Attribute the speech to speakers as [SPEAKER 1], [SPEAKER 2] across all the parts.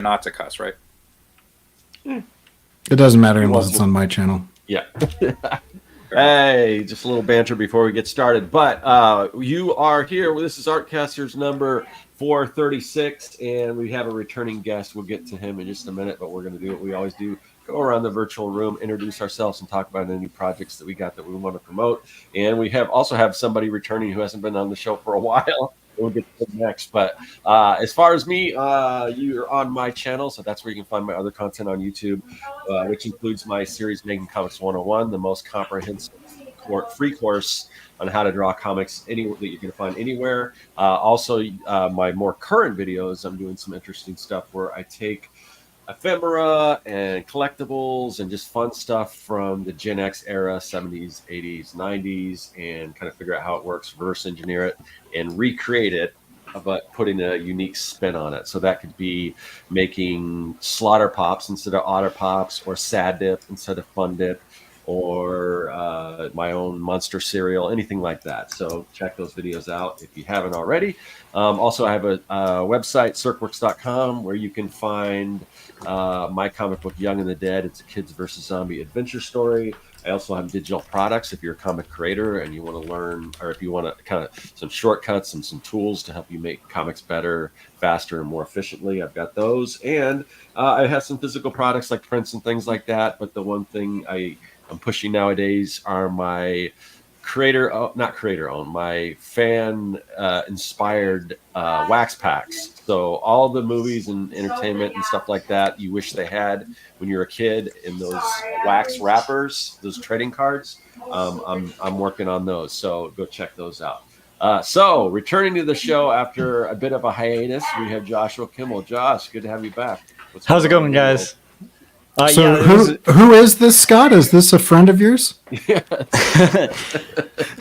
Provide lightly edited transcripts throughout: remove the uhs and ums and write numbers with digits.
[SPEAKER 1] not to cuss, right?
[SPEAKER 2] It doesn't matter unless it's on my channel.
[SPEAKER 3] Yeah. Hey, just a little banter before we get started. But you are here. This is Artcasters number 436, and we have a returning guest. We'll get to him in just a minute, but we're going to do what we always do. Go around the virtual room, introduce ourselves, and talk about any projects that we got that we want to promote. And we also have somebody returning who hasn't been on the show for a while. We'll get to them next. But as far as me, you're on my channel, so that's where you can find my other content on YouTube, which includes my series Making Comics 101, the most comprehensive free course on how to draw comics that you can find anywhere. Also, my more current videos, I'm doing some interesting stuff where I take ephemera and collectibles and just fun stuff from the Gen X era, 70s, 80s, 90s, and kind of figure out how it works, reverse engineer it, and recreate it, but putting a unique spin on it. So that could be making Slaughter Pops instead of Otter Pops, or Sad Dip instead of Fun Dip, or my own monster cereal, anything like that. So check those videos out if you haven't already. Also, I have a website, circworks.com, where you can find my comic book, Young and the Dead. It's a kids versus zombie adventure story. I also have digital products if you're a comic creator and you want to learn, or if you want to kind of some shortcuts and some tools to help you make comics better, faster, and more efficiently. I've got those. And I have some physical products like prints and things like that. But the one thing I'm pushing nowadays are my my fan inspired wax packs. So all the movies and entertainment and stuff like that you wish they had when you were a kid in those wax wrappers, those trading cards. I'm working on those, so go check those out. So returning to the show after a bit of a hiatus, we have Joshua Kimmel. Josh, good to have you back.
[SPEAKER 4] How's it going, guys?
[SPEAKER 2] Who is this, Scott? Is this a friend of yours?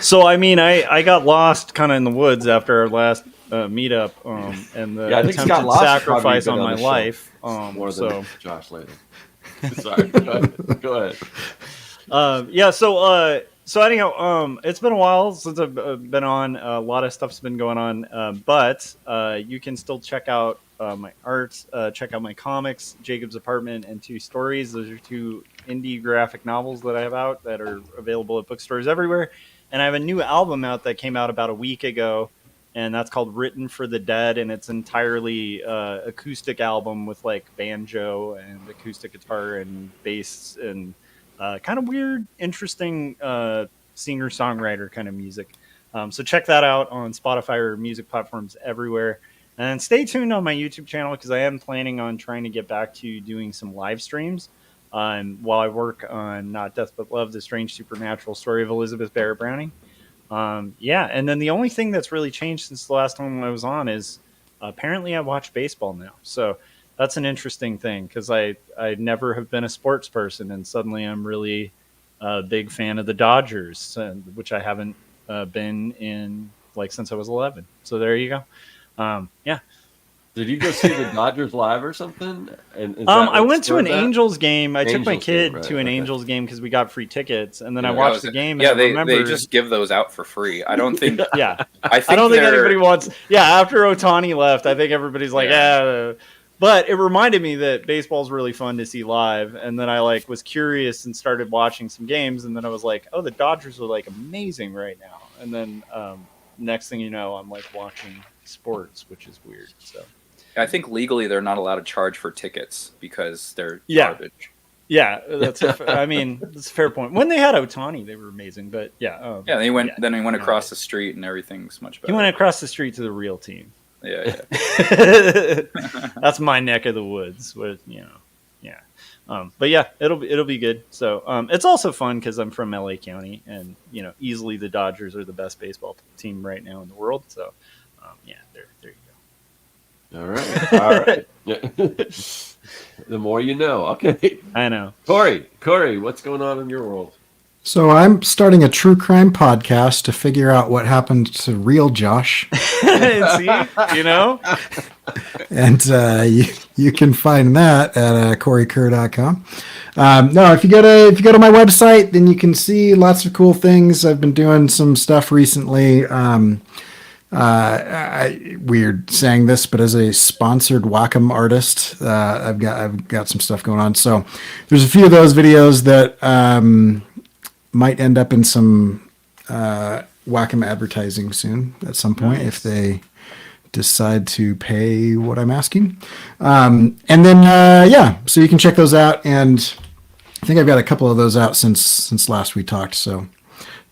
[SPEAKER 4] So, I mean, I got lost kind of in the woods after our last meetup, and the attempted sacrifice on my life.
[SPEAKER 3] More than Josh later. Sorry, go ahead.
[SPEAKER 4] So anyhow, it's been a while since I've been on. A lot of stuff's been going on, but you can still check out my art, check out my comics, Jacob's Apartment and Two Stories. Those are two indie graphic novels that I have out that are available at bookstores everywhere. And I have a new album out that came out about a week ago, and that's called Written for the Dead, and it's entirely acoustic album with like banjo and acoustic guitar and bass and kind of weird, interesting singer-songwriter kind of music. So check that out on Spotify or music platforms everywhere. And stay tuned on my YouTube channel because I am planning on trying to get back to doing some live streams while I work on Not Death But Love, the strange supernatural story of Elizabeth Barrett Browning. And then the only thing that's really changed since the last time I was on is apparently I watch baseball now. So that's an interesting thing because I never have been a sports person, and suddenly I'm really a big fan of the Dodgers, which I haven't been in like since I was 11. So there you go. Yeah.
[SPEAKER 3] Did you go see the Dodgers live or something?
[SPEAKER 4] I went to an Angels game. I took my kid to an Angels game because we got free tickets, and then I watched the game.
[SPEAKER 1] Yeah, they just give those out for free. I don't think.
[SPEAKER 4] Yeah, I don't think anybody wants. Yeah, after Ohtani left, I think everybody's like, yeah. But it reminded me that baseball's really fun to see live, and then I was curious and started watching some games, and then I was like, oh, the Dodgers are amazing right now, and then next thing you know, I'm watching sports, which is weird. So
[SPEAKER 1] I think legally they're not allowed to charge for tickets because they're garbage.
[SPEAKER 4] Yeah, that's that's a fair point. When they had Ohtani, they were amazing, but
[SPEAKER 1] they went. Then he went across the street, and everything's much better.
[SPEAKER 4] He went across the street to the real team.
[SPEAKER 1] Yeah.
[SPEAKER 4] That's my neck of the woods. With but yeah, it'll be good. So it's also fun because I'm from LA County, and easily the Dodgers are the best baseball team right now in the world. So there you
[SPEAKER 3] go. All right. The more you know. Okay.
[SPEAKER 4] I know.
[SPEAKER 3] Corey, what's going on in your world?
[SPEAKER 2] So I'm starting a true crime podcast to figure out what happened to real Josh.
[SPEAKER 4] See,
[SPEAKER 2] And you can find that at CoreyKerr.com. No, if you go to my website, then you can see lots of cool things. I've been doing some stuff recently. weird saying this, but as a sponsored Wacom artist, I've got some stuff going on. So there's a few of those videos that might end up in some Wacom advertising soon at some point if they decide to pay what I'm asking. And then so you can check those out, and I think I've got a couple of those out since last we talked. So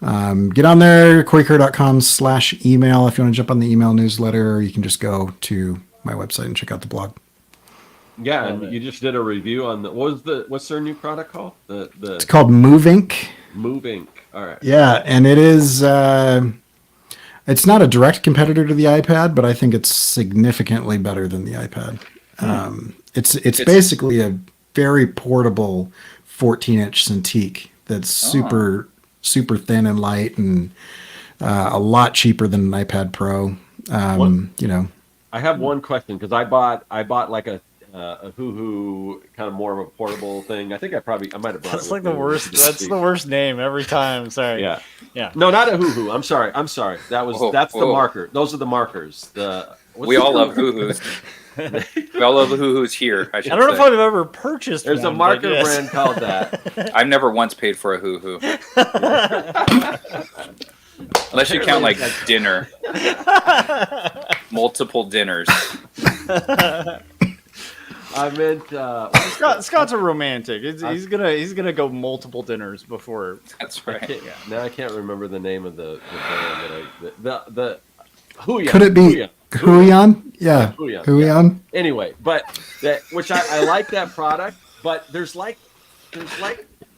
[SPEAKER 2] get on there, CoreyKerr.com/email if you want to jump on the email newsletter, or you can just go to my website and check out the blog.
[SPEAKER 3] Yeah, and you just did a review on what's their new product called?
[SPEAKER 2] It's called Move Ink.
[SPEAKER 3] Move Ink. All right.
[SPEAKER 2] Yeah, and it is it's not a direct competitor to the iPad, but I think it's significantly better than the iPad. It's basically a very portable 14-inch Cintiq that's super thin and light, and a lot cheaper than an iPad Pro.
[SPEAKER 3] I have one question, because I bought like a Hoo-Hoo, kind of more of a portable thing. I think I might have bought.
[SPEAKER 4] That's like the worst. That's the worst name every time. Sorry.
[SPEAKER 3] Yeah. No, not a Hoo-Hoo. I'm sorry. That's the marker. Those are the markers.
[SPEAKER 1] We all love Hoo-Hoos. We all love the Hoo-Hoos here. I
[SPEAKER 4] don't know if I've ever purchased.
[SPEAKER 3] There's a marker brand called that.
[SPEAKER 1] I've never once paid for a Hoo-Hoo. Unless you count like dinner. Multiple dinners.
[SPEAKER 3] I meant
[SPEAKER 4] Scott's a romantic. He's gonna go multiple dinners before.
[SPEAKER 1] That's right.
[SPEAKER 3] Now I can't remember the name of the band that the Huion.
[SPEAKER 2] Could it be Huion? Yeah, Huion.
[SPEAKER 3] Anyway, but which I like that product, but there's like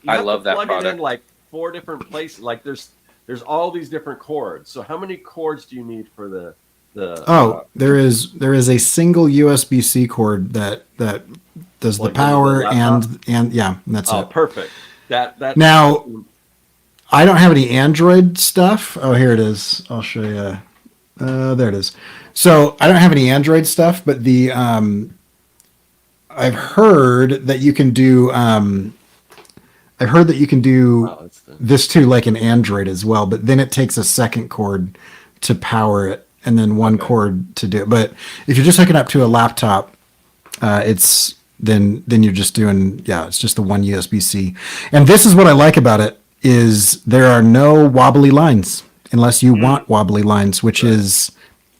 [SPEAKER 1] I love that
[SPEAKER 3] plug
[SPEAKER 1] product.
[SPEAKER 3] it in like 4 different places. Like there's all these different cords. So how many cords do you need for the
[SPEAKER 2] there is a single USB-C cord that does the power and that's it.
[SPEAKER 3] Perfect. That
[SPEAKER 2] now I don't have any Android stuff. Oh, here it is. I'll show you. There it is. So I don't have any Android stuff, but the I've heard that you can do this too, like an Android as well, but then it takes a second cord to power it, and then one cord to do it. But if you're just hooking up to a laptop, it's then you're just doing it's just the one USB-C. And this is what I like about it, is there are no wobbly lines unless you want wobbly lines, which is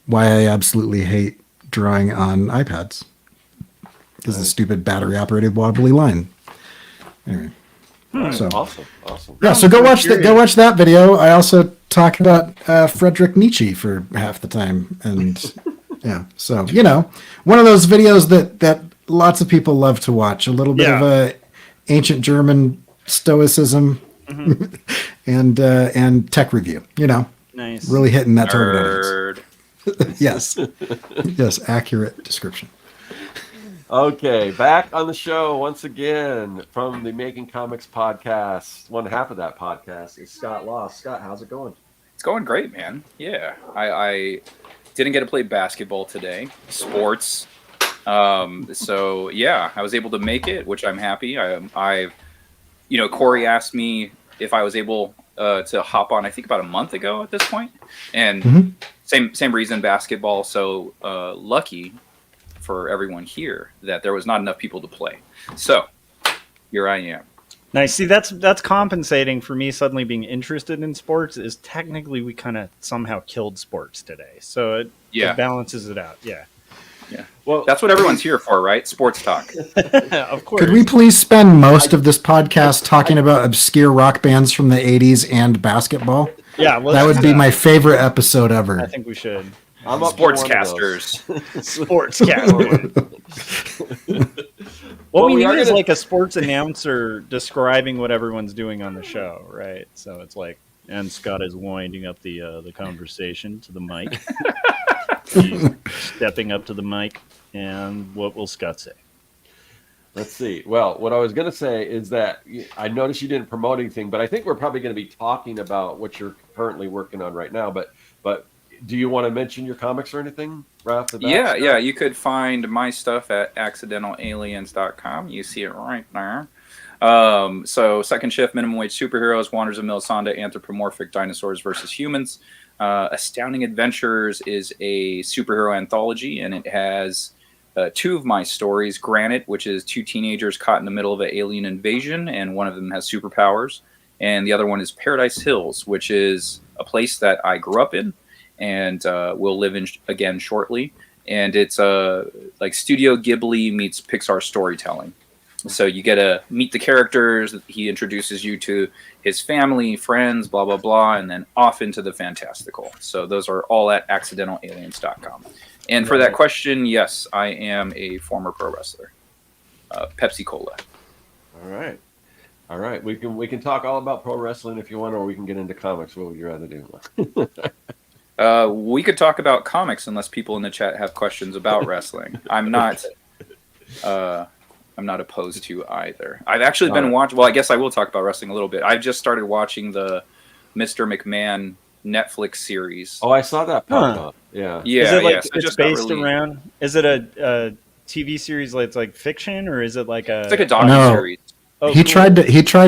[SPEAKER 2] why I absolutely hate drawing on iPads, because the stupid battery operated wobbly line. Anyway. So
[SPEAKER 3] awesome.
[SPEAKER 2] Yeah, so go watch that video. I also talk about Friedrich Nietzsche for half the time, and so one of those videos that lots of people love to watch. A little bit of a ancient German stoicism, and tech review.
[SPEAKER 4] Nice,
[SPEAKER 2] really hitting that
[SPEAKER 1] Nerd.
[SPEAKER 2] target. Yes, accurate description.
[SPEAKER 3] Okay, back on the show once again from the Making Comics podcast. One half of that podcast is Scott Loss. Scott, how's it going?
[SPEAKER 1] It's going great, man. Yeah, I didn't get to play basketball today. Sports. So yeah, I was able to make it, which I'm happy. Corey asked me if I was able to hop on, I think about a month ago at this point, and same reason, basketball. So lucky for everyone here that there was not enough people to play. So here I am.
[SPEAKER 4] Nice. See, that's compensating for me suddenly being interested in sports. Is technically we kind of somehow killed sports today, so it balances it out. Yeah.
[SPEAKER 1] Well, that's what everyone's here for, right? Sports talk.
[SPEAKER 4] Of course.
[SPEAKER 2] Could we please spend most of this podcast talking about obscure rock bands from the 80s and basketball?
[SPEAKER 4] Yeah,
[SPEAKER 2] that would be my favorite episode ever.
[SPEAKER 4] I think we should.
[SPEAKER 3] I'm up
[SPEAKER 1] Sportscasters.
[SPEAKER 4] Sportscasters. What we need is like a sports announcer describing what everyone's doing on the show, right? So it's like, and Scott is winding up the conversation to the mic. He's stepping up to the mic, and what will Scott say?
[SPEAKER 3] Let's see. Well, what I was going to say is that I noticed you didn't promote anything, but I think we're probably going to be talking about what you're currently working on right now. But do you want to mention your comics or anything right off the bat?
[SPEAKER 1] Yeah. You could find my stuff at accidentalaliens.com. You see it right there. So Second Shift, Minimum Wage Superheroes, Wonders of Melisande, Anthropomorphic Dinosaurs versus Humans. Astounding Adventures is a superhero anthology, and it has two of my stories. Granite, which is two teenagers caught in the middle of an alien invasion, and one of them has superpowers. And the other one is Paradise Hills, which is a place that I grew up in and will live in again shortly. And it's like Studio Ghibli meets Pixar storytelling. So you get to meet the characters. He introduces you to his family, friends, blah, blah, blah, and then off into the fantastical. So those are all at accidentalaliens.com. And for that question, yes, I am a former pro wrestler. Pepsi Cola.
[SPEAKER 3] All right. We can talk all about pro wrestling if you want, or we can get into comics. What would you rather do?
[SPEAKER 1] We could talk about comics unless people in the chat have questions about wrestling. I'm not opposed to either. I've actually been watching. Well, I guess I will talk about wrestling a little bit. I've just started watching the Mr. McMahon Netflix series.
[SPEAKER 3] Oh, I saw that pop up. Yeah.
[SPEAKER 4] Is it like
[SPEAKER 1] yeah. So
[SPEAKER 4] it's based around? Is it a TV series? Like it's like fiction, or is it like a?
[SPEAKER 1] It's like a docuseries.
[SPEAKER 2] No. He tried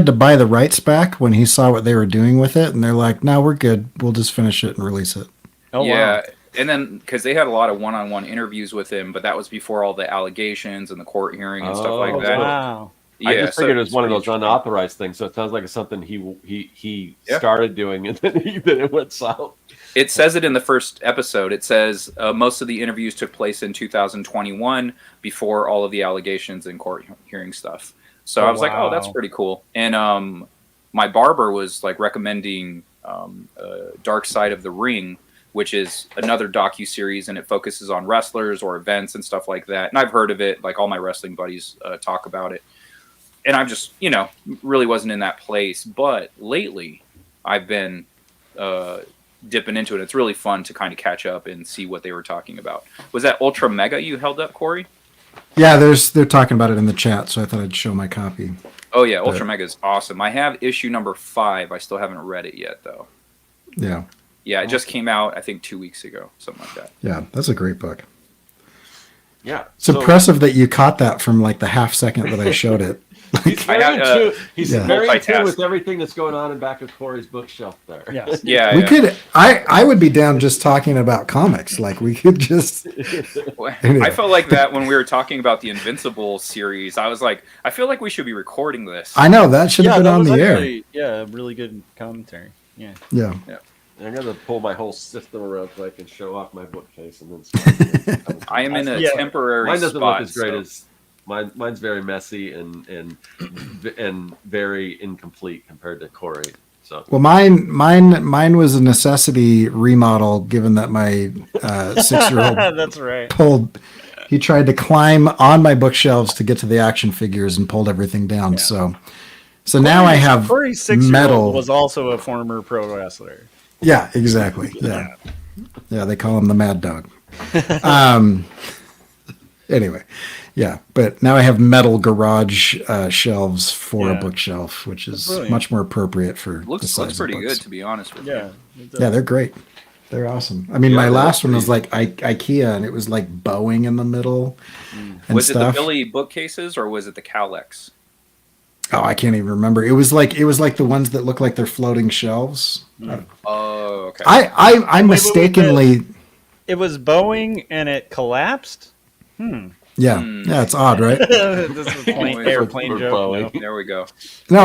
[SPEAKER 2] to buy the rights back when he saw what they were doing with it, and they're like, "No, we're good. We'll just finish it and release it."
[SPEAKER 4] Oh,
[SPEAKER 1] yeah.
[SPEAKER 4] Wow.
[SPEAKER 1] And then, because they had a lot of one-on-one interviews with him, but that was before all the allegations and the court hearing and stuff like that.
[SPEAKER 4] Wow.
[SPEAKER 1] Yeah,
[SPEAKER 3] I just figured it was one of those
[SPEAKER 1] interesting.
[SPEAKER 3] unauthorized things, so it sounds like it's something he started doing and then it went south.
[SPEAKER 1] It says it in the first episode. It says most of the interviews took place in 2021 before all of the allegations and court hearing stuff. So I was like, oh, that's pretty cool. And my barber was like recommending Dark Side of the Ring, which is another docuseries, and it focuses on wrestlers or events and stuff like that. And I've heard of it. Like all my wrestling buddies talk about it. And I'm just, really wasn't in that place. But lately, I've been dipping into it. It's really fun to kind of catch up and see what they were talking about. Was that Ultra Mega you held up, Corey?
[SPEAKER 2] Yeah, they're talking about it in the chat, so I thought I'd show my copy.
[SPEAKER 1] Oh, yeah. Ultra Mega is awesome. I have issue number 5. I still haven't read it yet, though.
[SPEAKER 2] Yeah.
[SPEAKER 1] Yeah, it just came out, I think, 2 weeks ago, something like that.
[SPEAKER 2] Yeah, that's a great book.
[SPEAKER 3] Yeah.
[SPEAKER 2] It's impressive that you caught that from like the half second that I showed it.
[SPEAKER 3] He's very in tune with
[SPEAKER 1] multitask.
[SPEAKER 3] everything that's going on in back of Corey's bookshelf there.
[SPEAKER 4] Yes.
[SPEAKER 1] Yeah,
[SPEAKER 2] We could. I would be down just talking about comics. Like we could just.
[SPEAKER 1] I felt like that when we were talking about the Invincible series. I was like, I feel like we should be recording this.
[SPEAKER 2] I know that should have been
[SPEAKER 4] that
[SPEAKER 2] on
[SPEAKER 4] was
[SPEAKER 2] the air.
[SPEAKER 4] actually, yeah, really good commentary. Yeah.
[SPEAKER 2] Yeah.
[SPEAKER 3] I'm going to pull my whole system around so I can show off my bookcase and then start.
[SPEAKER 1] I am in a
[SPEAKER 4] Yeah.
[SPEAKER 1] temporary
[SPEAKER 3] Mine doesn't
[SPEAKER 1] spot.
[SPEAKER 3] look as great
[SPEAKER 1] so-
[SPEAKER 3] as mine's very messy and very incomplete compared to Corey. So
[SPEAKER 2] Well, mine was a necessity remodel, given that my 6-year-old
[SPEAKER 4] That's right.
[SPEAKER 2] He tried to climb on my bookshelves to get to the action figures and pulled everything down.
[SPEAKER 4] Yeah.
[SPEAKER 2] So now I have
[SPEAKER 4] Corey's 6-year-old
[SPEAKER 2] metal.
[SPEAKER 4] was also a former pro wrestler.
[SPEAKER 2] Yeah, exactly. Yeah. Yeah, they call him the Mad Dog. Anyway, yeah, but now I have metal garage shelves for a bookshelf, which is much more appropriate for the
[SPEAKER 1] Looks
[SPEAKER 2] size
[SPEAKER 1] pretty
[SPEAKER 2] of
[SPEAKER 1] good,
[SPEAKER 2] books.
[SPEAKER 1] to be honest with
[SPEAKER 4] Yeah.
[SPEAKER 1] you.
[SPEAKER 2] Yeah, they're great. They're awesome. I mean, my last one was like IKEA, and it was like bowing in the middle and
[SPEAKER 1] Was it the
[SPEAKER 2] stuff.
[SPEAKER 1] Billy bookcases or was it the Cowlex?
[SPEAKER 2] Oh, I can't even remember. It was like the ones that look like they're floating shelves.
[SPEAKER 1] Oh, okay.
[SPEAKER 2] I mistakenly.
[SPEAKER 4] It was Boeing and it collapsed.
[SPEAKER 2] Yeah, it's odd, right?
[SPEAKER 4] This is airplane
[SPEAKER 3] Or
[SPEAKER 4] joke.
[SPEAKER 3] Boeing.
[SPEAKER 4] No.
[SPEAKER 1] There we go.
[SPEAKER 2] No,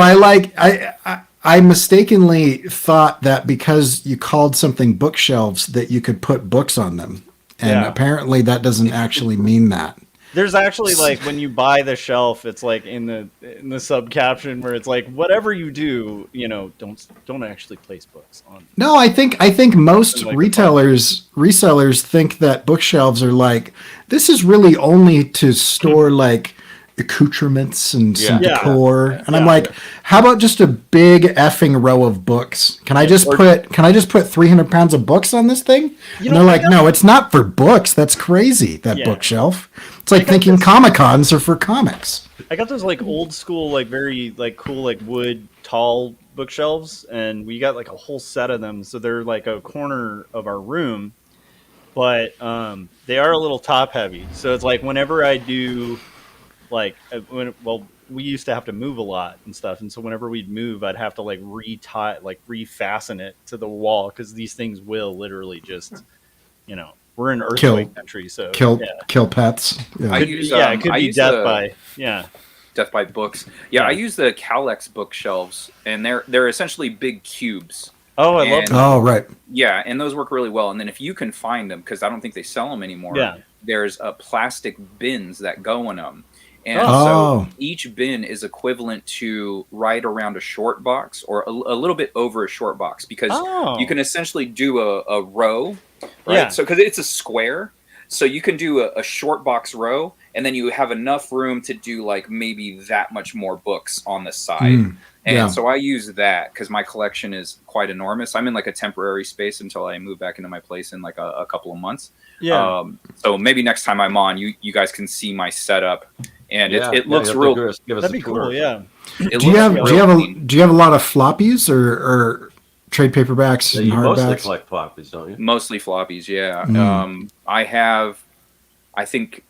[SPEAKER 2] I mistakenly thought that because you called something bookshelves that you could put books on them, and
[SPEAKER 4] Yeah.
[SPEAKER 2] apparently that doesn't actually mean that.
[SPEAKER 4] There's actually like when you buy the shelf, it's like in the sub caption where it's like whatever you do, don't actually place books on.
[SPEAKER 2] No, I think most
[SPEAKER 4] Like
[SPEAKER 2] resellers think that bookshelves are like, this is really only to store like accoutrements and some
[SPEAKER 4] Yeah.
[SPEAKER 2] decor. And I'm
[SPEAKER 4] Yeah.
[SPEAKER 2] like, how about just a big effing row of books? Can I just put 300 pounds of books on this thing? And they're like, no, it's not for books. That's crazy, that
[SPEAKER 4] Yeah.
[SPEAKER 2] bookshelf. It's like thinking Comic-Cons are for comics.
[SPEAKER 4] I got those like old school, like very like cool, like wood tall bookshelves, and we got like a whole set of them. So they're like a corner of our room, but they are a little top heavy. So it's like whenever I do like we used to have to move a lot and stuff, and so whenever we'd move, I'd have to like refasten it to the wall because these things will literally just, we're in earthquake country, so
[SPEAKER 2] kill pets. Yeah,
[SPEAKER 4] it could be death by
[SPEAKER 1] books. Yeah, I use the Calex bookshelves, and they're essentially big cubes.
[SPEAKER 4] Oh, I love them.
[SPEAKER 2] Oh, right.
[SPEAKER 1] Yeah, and those work really well. And then if you can find them, because I don't think they sell them anymore, there's plastic bins that go in them. And so each bin is equivalent to right around a short box or a little bit over a short box, because you can essentially do a row, right? Yeah. So because it's a square, so you can do a short box row, and then you have enough room to do like maybe that much more books on the side. And so I use that because my collection is quite enormous. I'm in like a temporary space until I move back into my place in like a couple of months. Yeah. So maybe next time I'm on, you guys can see my setup, and it looks real.
[SPEAKER 4] That'd be cool. Yeah.
[SPEAKER 2] Do you have a lot of floppies or trade paperbacks and hardbacks?
[SPEAKER 3] Mostly collect floppies, don't you?
[SPEAKER 1] Mostly floppies. Yeah. I have, I think,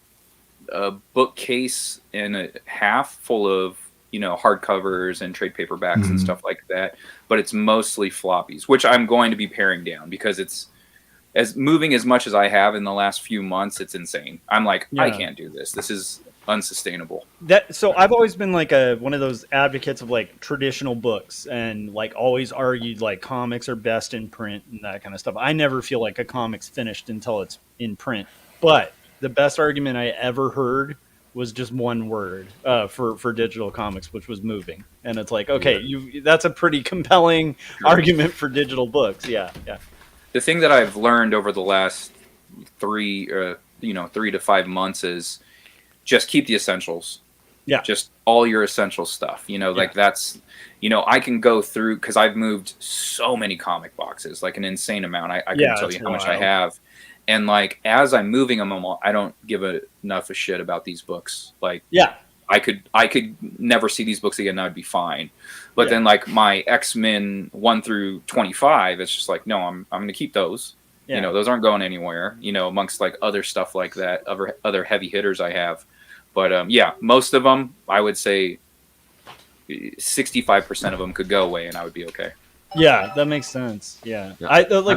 [SPEAKER 1] a bookcase and a half full of hardcovers and trade paperbacks and stuff like that, but it's mostly floppies, which I'm going to be paring down because it's moving as much as I have in the last few months. It's insane. I'm like, I can't do this. This is unsustainable.
[SPEAKER 4] So I've always been like one of those advocates of like traditional books, and like always argued like comics are best in print and that kind of stuff. I never feel like a comic's finished until it's in print. But the best argument I ever heard was just one word for digital comics, which was moving. And it's like, okay, that's a pretty compelling argument for digital books. Yeah.
[SPEAKER 1] The thing that I've learned over the last 3 to 5 months is just keep the essentials. Yeah. Just all your essential stuff. Like that's, I can go through, because I've moved so many comic boxes, like an insane amount. I can tell you how much I have. And like as I'm moving them, I don't give enough a shit about these books. Like, I could never see these books again, and I'd be fine. But then like my X-Men 1 through 25, it's just like, no, I'm going to keep those. Yeah. Those aren't going anywhere. Amongst like other stuff like that, other heavy hitters I have. But most of them, I would say 65% of them could go away, and I would be okay.
[SPEAKER 4] Yeah, that makes sense. Yeah.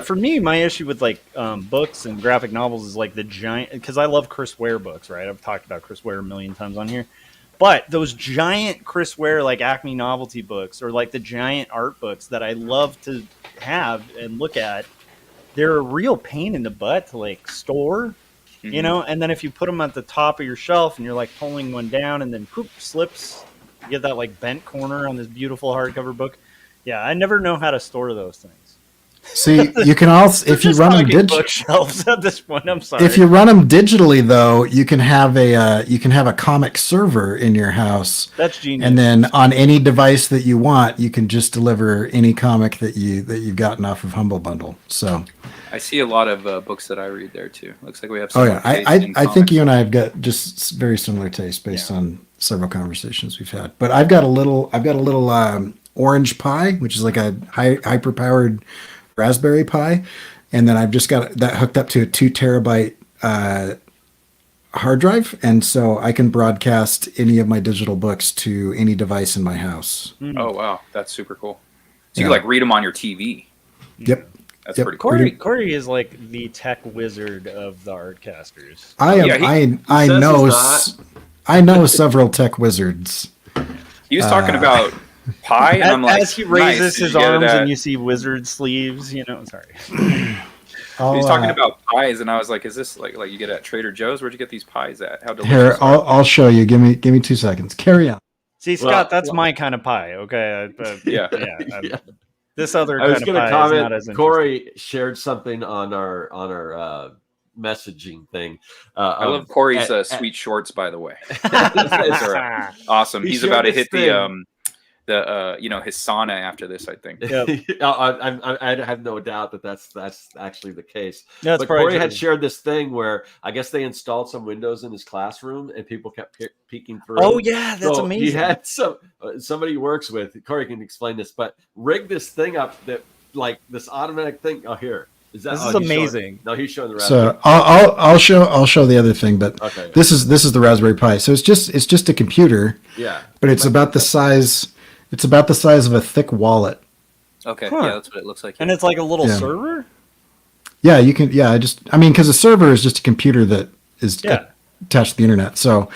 [SPEAKER 4] For me, my issue with like books and graphic novels is like the giant, because I love Chris Ware books, right? I've talked about Chris Ware a million times on here, but those giant Chris Ware like Acme novelty books, or like the giant art books that I love to have and look at, they're a real pain in the butt to like store, and then if you put them at the top of your shelf and you're like pulling one down and then poop slips, you get that like bent corner on this beautiful hardcover book. Yeah, I never know how to store those things.
[SPEAKER 2] See, you can also, if you run them
[SPEAKER 4] bookshelves at this point. I'm sorry.
[SPEAKER 2] If you run them digitally, though, you can have a comic server in your house.
[SPEAKER 4] That's genius.
[SPEAKER 2] And then on any device that you want, you can just deliver any comic that you've gotten off of Humble Bundle. So
[SPEAKER 1] I see a lot of books that I read there too. Looks like we have.
[SPEAKER 2] I think you and I have got just very similar taste based on several conversations we've had. But I've got a little Orange Pi, which is like a hyper powered Raspberry Pi, and then I've just got that hooked up to a 2 terabyte hard drive, and so I can broadcast any of my digital books to any device in my house.
[SPEAKER 1] Oh wow, that's super cool. So you can like read them on your TV.
[SPEAKER 2] Yep.
[SPEAKER 1] That's pretty cool.
[SPEAKER 4] Corey is like the tech wizard of the Artcasters.
[SPEAKER 2] I know several tech wizards.
[SPEAKER 1] He was talking about Pi, and I'm like,
[SPEAKER 4] as he raises his arms and you see wizard sleeves, sorry.
[SPEAKER 1] He's talking about pies, and I was like, "Is this like you get at Trader Joe's? Where'd you get these pies at? How delicious!"
[SPEAKER 2] Here, I'll show you. Give me 2 seconds. Carry on.
[SPEAKER 4] See, Scott, that's my kind of pie. Okay. This other kind of pie
[SPEAKER 3] comment,
[SPEAKER 4] is not as interesting.
[SPEAKER 3] Corey shared something on our messaging thing.
[SPEAKER 1] I love Corey's sweet shorts, by the way. Awesome. He's about to hit his sauna after this, I think.
[SPEAKER 4] Yep.
[SPEAKER 3] I have no doubt that's actually the case.
[SPEAKER 4] Yeah,
[SPEAKER 3] but Corey had shared this thing where I guess they installed some windows in his classroom and people kept peeking through.
[SPEAKER 4] Oh yeah, that's amazing.
[SPEAKER 3] He had somebody he works with. Corey can explain this, but rigged this thing up that like this automatic thing. Oh, here. Is that,
[SPEAKER 4] This
[SPEAKER 3] oh,
[SPEAKER 4] is
[SPEAKER 3] he's
[SPEAKER 4] amazing.
[SPEAKER 3] Showing, no, he's showing the Raspberry.
[SPEAKER 2] So I'll show the other thing, but
[SPEAKER 3] Okay.
[SPEAKER 2] this is the Raspberry Pi. So it's just a computer,
[SPEAKER 3] Yeah.
[SPEAKER 2] but it's about the size. It's about the size of a thick wallet.
[SPEAKER 1] Okay,
[SPEAKER 4] Huh.
[SPEAKER 1] yeah, that's what it looks like.
[SPEAKER 4] And it's like a little
[SPEAKER 2] Yeah.
[SPEAKER 4] server?
[SPEAKER 2] Yeah, you can. Yeah, because a server is just a computer that is
[SPEAKER 4] Yeah.
[SPEAKER 2] attached to the internet. So,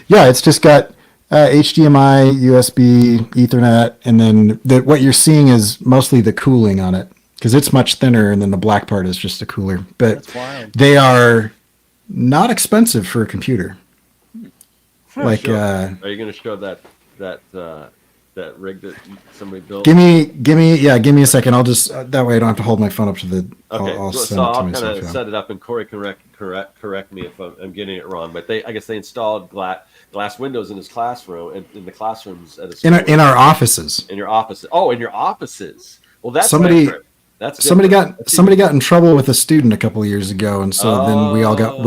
[SPEAKER 2] yeah, it's just got HDMI, USB, Ethernet, and then what you're seeing is mostly the cooling on it because it's much thinner, and then the black part is just the cooler. But
[SPEAKER 4] That's wild.
[SPEAKER 2] they are not expensive for a computer. Like,
[SPEAKER 3] Are you going to show that rig that somebody built?
[SPEAKER 2] give me a second. I'll just that way I don't have to hold my phone up to the.
[SPEAKER 3] Okay,
[SPEAKER 2] I'll
[SPEAKER 3] so
[SPEAKER 2] send it to
[SPEAKER 3] I'll kind
[SPEAKER 2] myself.
[SPEAKER 3] of
[SPEAKER 2] Yeah.
[SPEAKER 3] set it up, and Corey can correct me if I'm getting it wrong. But I guess they installed glass windows in his classroom and in the classrooms at a school.
[SPEAKER 2] In our offices.
[SPEAKER 3] In your offices. Oh, in your offices. Well, that's
[SPEAKER 2] Somebody-
[SPEAKER 3] different. That's
[SPEAKER 2] Somebody
[SPEAKER 3] different.
[SPEAKER 2] got in trouble with a student a couple of years ago, and so then we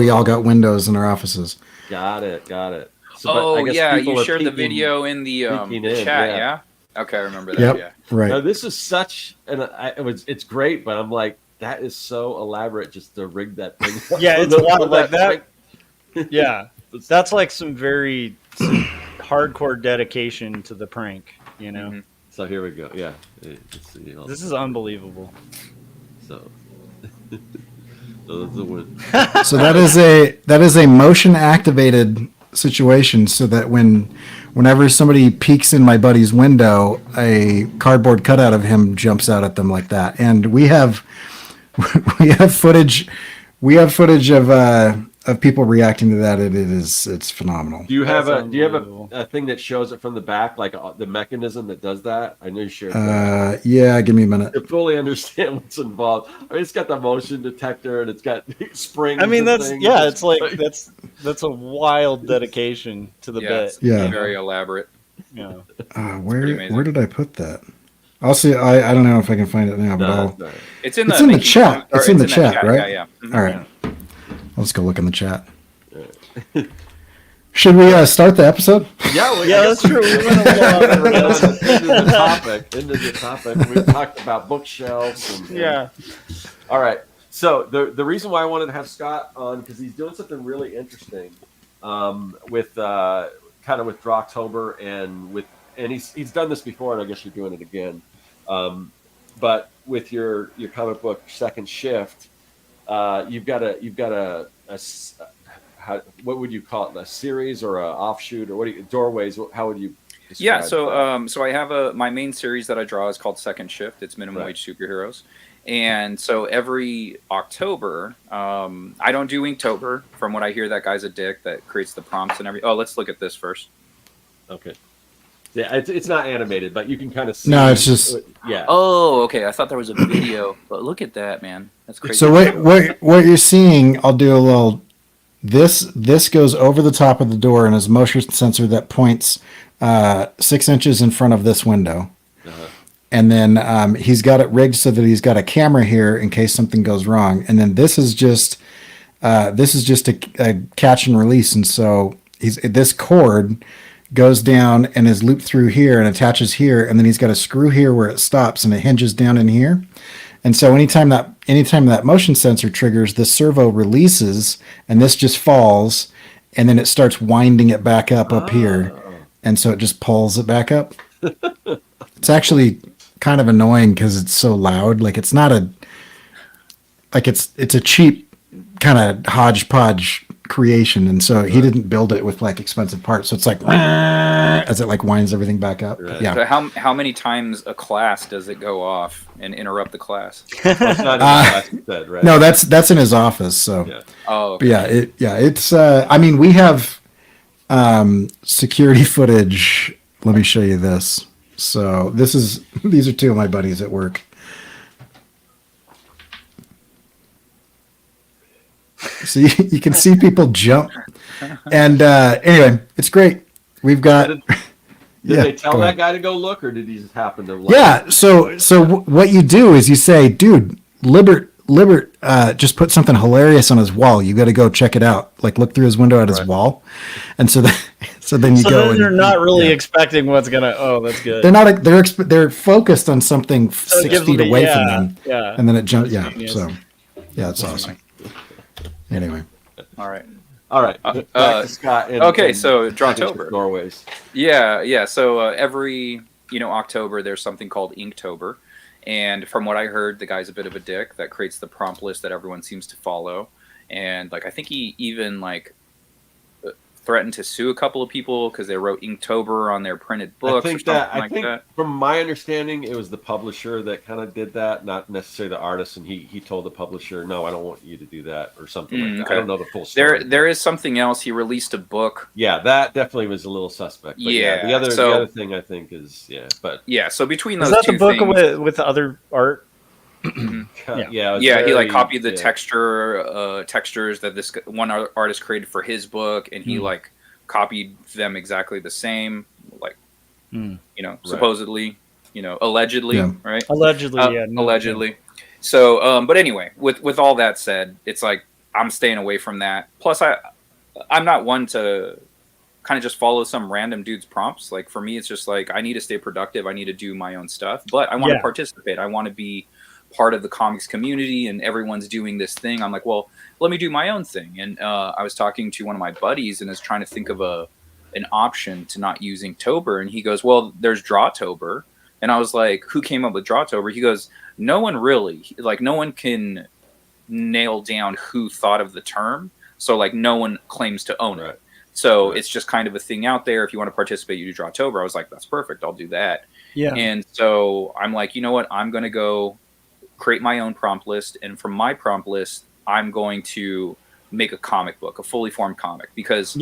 [SPEAKER 2] all got windows in our offices.
[SPEAKER 3] Got it. So, but I
[SPEAKER 1] Oh
[SPEAKER 3] guess
[SPEAKER 1] yeah,
[SPEAKER 3] people
[SPEAKER 1] you
[SPEAKER 3] are
[SPEAKER 1] shared the
[SPEAKER 3] peeking-
[SPEAKER 1] video in the
[SPEAKER 3] peeking in,
[SPEAKER 1] chat.
[SPEAKER 3] yeah.
[SPEAKER 1] Yeah. Okay, I remember that.
[SPEAKER 2] Yep.
[SPEAKER 1] Yeah.
[SPEAKER 2] Right.
[SPEAKER 3] Now, this is such, and it's great, but I'm like, that is so elaborate just to rig that thing.
[SPEAKER 4] Yeah, it's wild like that.
[SPEAKER 3] prank.
[SPEAKER 4] Yeah. That's like some hardcore dedication to the prank, you know?
[SPEAKER 1] Mhm.
[SPEAKER 3] So here we go. Yeah. Let's see.
[SPEAKER 4] This is unbelievable.
[SPEAKER 3] So that's the win.
[SPEAKER 2] So that is a motion activated situation, so that whenever somebody peeks in my buddy's window, a cardboard cutout of him jumps out at them like that. And we have footage of people reacting to that. It's phenomenal.
[SPEAKER 3] Do you have
[SPEAKER 4] That's
[SPEAKER 3] a
[SPEAKER 4] unbelievable.
[SPEAKER 3] a thing that shows it from the back, like the mechanism that does that? I know you shared that.
[SPEAKER 2] Yeah, give me a minute.
[SPEAKER 3] To fully understand what's involved. I mean, it's got the motion detector and it's got springs.
[SPEAKER 4] I mean,
[SPEAKER 3] and
[SPEAKER 4] that's
[SPEAKER 3] things.
[SPEAKER 4] it's like that's a wild dedication to the
[SPEAKER 1] Yeah,
[SPEAKER 4] bit.
[SPEAKER 1] it's
[SPEAKER 2] Yeah.
[SPEAKER 1] very elaborate.
[SPEAKER 4] Yeah.
[SPEAKER 1] pretty amazing.
[SPEAKER 2] Where did I put that? I'll see. I don't know if I can find it now, but
[SPEAKER 3] No,
[SPEAKER 2] I'll.
[SPEAKER 3] that's not it.
[SPEAKER 1] It's in the
[SPEAKER 2] It's in the
[SPEAKER 1] making
[SPEAKER 2] chat.
[SPEAKER 1] or
[SPEAKER 2] It's in the
[SPEAKER 1] that
[SPEAKER 2] chat, right?
[SPEAKER 1] Yeah. Mhm.
[SPEAKER 2] All right. Let's go look in the chat. Should we start the episode?
[SPEAKER 3] Yeah, well,
[SPEAKER 4] Yeah, that's true. We went a little
[SPEAKER 3] We're
[SPEAKER 4] off
[SPEAKER 3] into the topic. We've talked about bookshelves. And,
[SPEAKER 4] Yeah.
[SPEAKER 3] All right. So the reason why I wanted to have Scott on, because he's doing something really interesting with kind of with Drawtober and he's done this before, and I guess you're doing it again. But with your comic book Second Shift, you've got a what would you call it? A series or a offshoot, or doorways? How would you?
[SPEAKER 1] Yeah,
[SPEAKER 3] describe that?
[SPEAKER 1] so I have my main series that I draw is called Second Shift. It's minimum
[SPEAKER 3] Right.
[SPEAKER 1] wage superheroes, and so every October, I don't do Inktober. From what I hear, that guy's a dick that creates the prompts and everything. Oh, let's look at this first.
[SPEAKER 3] Okay. Yeah, it's not animated, but you can kind of see.
[SPEAKER 2] No, it's just-
[SPEAKER 3] yeah.
[SPEAKER 1] Oh, okay. I thought there was a video, but look at that, man. That's crazy.
[SPEAKER 2] So what you're seeing, I'll do a little. This goes over the top of the door and is a motion sensor that points 6 inches in front of this window.
[SPEAKER 3] Uh-huh.
[SPEAKER 2] And then he's got it rigged so that he's got a camera here in case something goes wrong. And then this is just a catch and release. And so this cord goes down and is looped through here and attaches here, and then he's got a screw here where it stops and it hinges down in here. And so anytime that motion sensor triggers, the servo releases and this just falls, and then it starts winding it back up here. And so it just pulls it back up. It's actually kind of annoying because it's so loud. Like it's not it's a cheap kind of hodgepodge creation, and so he didn't build it with like expensive parts. So it's like as it like winds everything back up.
[SPEAKER 3] Right.
[SPEAKER 2] Yeah.
[SPEAKER 1] So how many times a class does it go off and interrupt the class?
[SPEAKER 3] That's not in the class you said, right?
[SPEAKER 2] No, that's in his office. So
[SPEAKER 3] Yeah.
[SPEAKER 1] Oh,
[SPEAKER 2] but
[SPEAKER 1] okay.
[SPEAKER 2] it's I mean, we have security footage. Let me show you this. So these are two of my buddies at work. So you can see people jump. And anyway, it's great. We've got
[SPEAKER 3] Did
[SPEAKER 2] yeah,
[SPEAKER 3] they tell
[SPEAKER 2] go
[SPEAKER 3] that
[SPEAKER 2] ahead.
[SPEAKER 3] guy to go look, or did he just happen to?
[SPEAKER 2] Yeah. So what you do is you say, dude, Libert just put something hilarious on his wall. You got to go check it out. Like look through his window at his wall. And so then you
[SPEAKER 4] So
[SPEAKER 2] go.
[SPEAKER 4] then
[SPEAKER 2] and,
[SPEAKER 4] you're not really
[SPEAKER 2] yeah.
[SPEAKER 4] expecting what's gonna. Oh, that's good.
[SPEAKER 2] They're not. They're focused on something
[SPEAKER 4] So it
[SPEAKER 2] 6
[SPEAKER 4] gives
[SPEAKER 2] feet
[SPEAKER 4] them-
[SPEAKER 2] away
[SPEAKER 4] yeah,
[SPEAKER 2] from them.
[SPEAKER 4] Yeah.
[SPEAKER 2] And then it jumps.
[SPEAKER 4] That's
[SPEAKER 2] Yeah.
[SPEAKER 4] genius.
[SPEAKER 2] So Yeah, it's awesome. Anyway.
[SPEAKER 1] All right.
[SPEAKER 3] All right. Back to Scott.
[SPEAKER 1] Okay, so
[SPEAKER 3] Second
[SPEAKER 1] Drawtober.
[SPEAKER 3] Shift Doorways.
[SPEAKER 1] Yeah. So every October there's something called Inktober, and from what I heard, the guy's a bit of a dick that creates the prompt list that everyone seems to follow, and like I think he even like threatened to sue a couple of people because they wrote Inktober on their printed books or something like that.
[SPEAKER 3] From my understanding, it was the publisher that kind of did that, not necessarily the artist. And he told the publisher, "No, I don't want you to do that," or something like that.
[SPEAKER 1] Okay.
[SPEAKER 3] I don't know the full story.
[SPEAKER 1] There is something else. He released a book.
[SPEAKER 3] Yeah, that definitely was a little suspect. But
[SPEAKER 1] Yeah,
[SPEAKER 3] the other thing I think is but
[SPEAKER 1] yeah. So between those
[SPEAKER 4] is that
[SPEAKER 1] two
[SPEAKER 4] the book
[SPEAKER 1] things,
[SPEAKER 4] with the other art?
[SPEAKER 3] yeah,
[SPEAKER 1] he like copied the textures that this one artist created for his book, and he like copied them exactly the same, like supposedly, allegedly, right?
[SPEAKER 4] Allegedly,
[SPEAKER 1] allegedly. So, but anyway, with all that said, it's like I'm staying away from that. Plus, I'm not one to kind of just follow some random dude's prompts. Like for me, it's just like I need to stay productive. I need to do my own stuff, but I want to participate. I want to be part of the comics community, and everyone's doing this thing. I'm like, well, let me do my own thing. And I was talking to one of my buddies and is trying to think of an option to not use Inktober, and he goes, well, there's Drawtober. And I was like, who came up with Drawtober? He goes, no one really. Like, no one can nail down who thought of the term, so like no one claims to own it. So it's just kind of a thing out there. If you want to participate, you do Drawtober. I was like, that's perfect, I'll do that. And so I'm like, you know what, I'm going to go create my own prompt list, and from my prompt list I'm going to make a comic book, a fully formed comic, because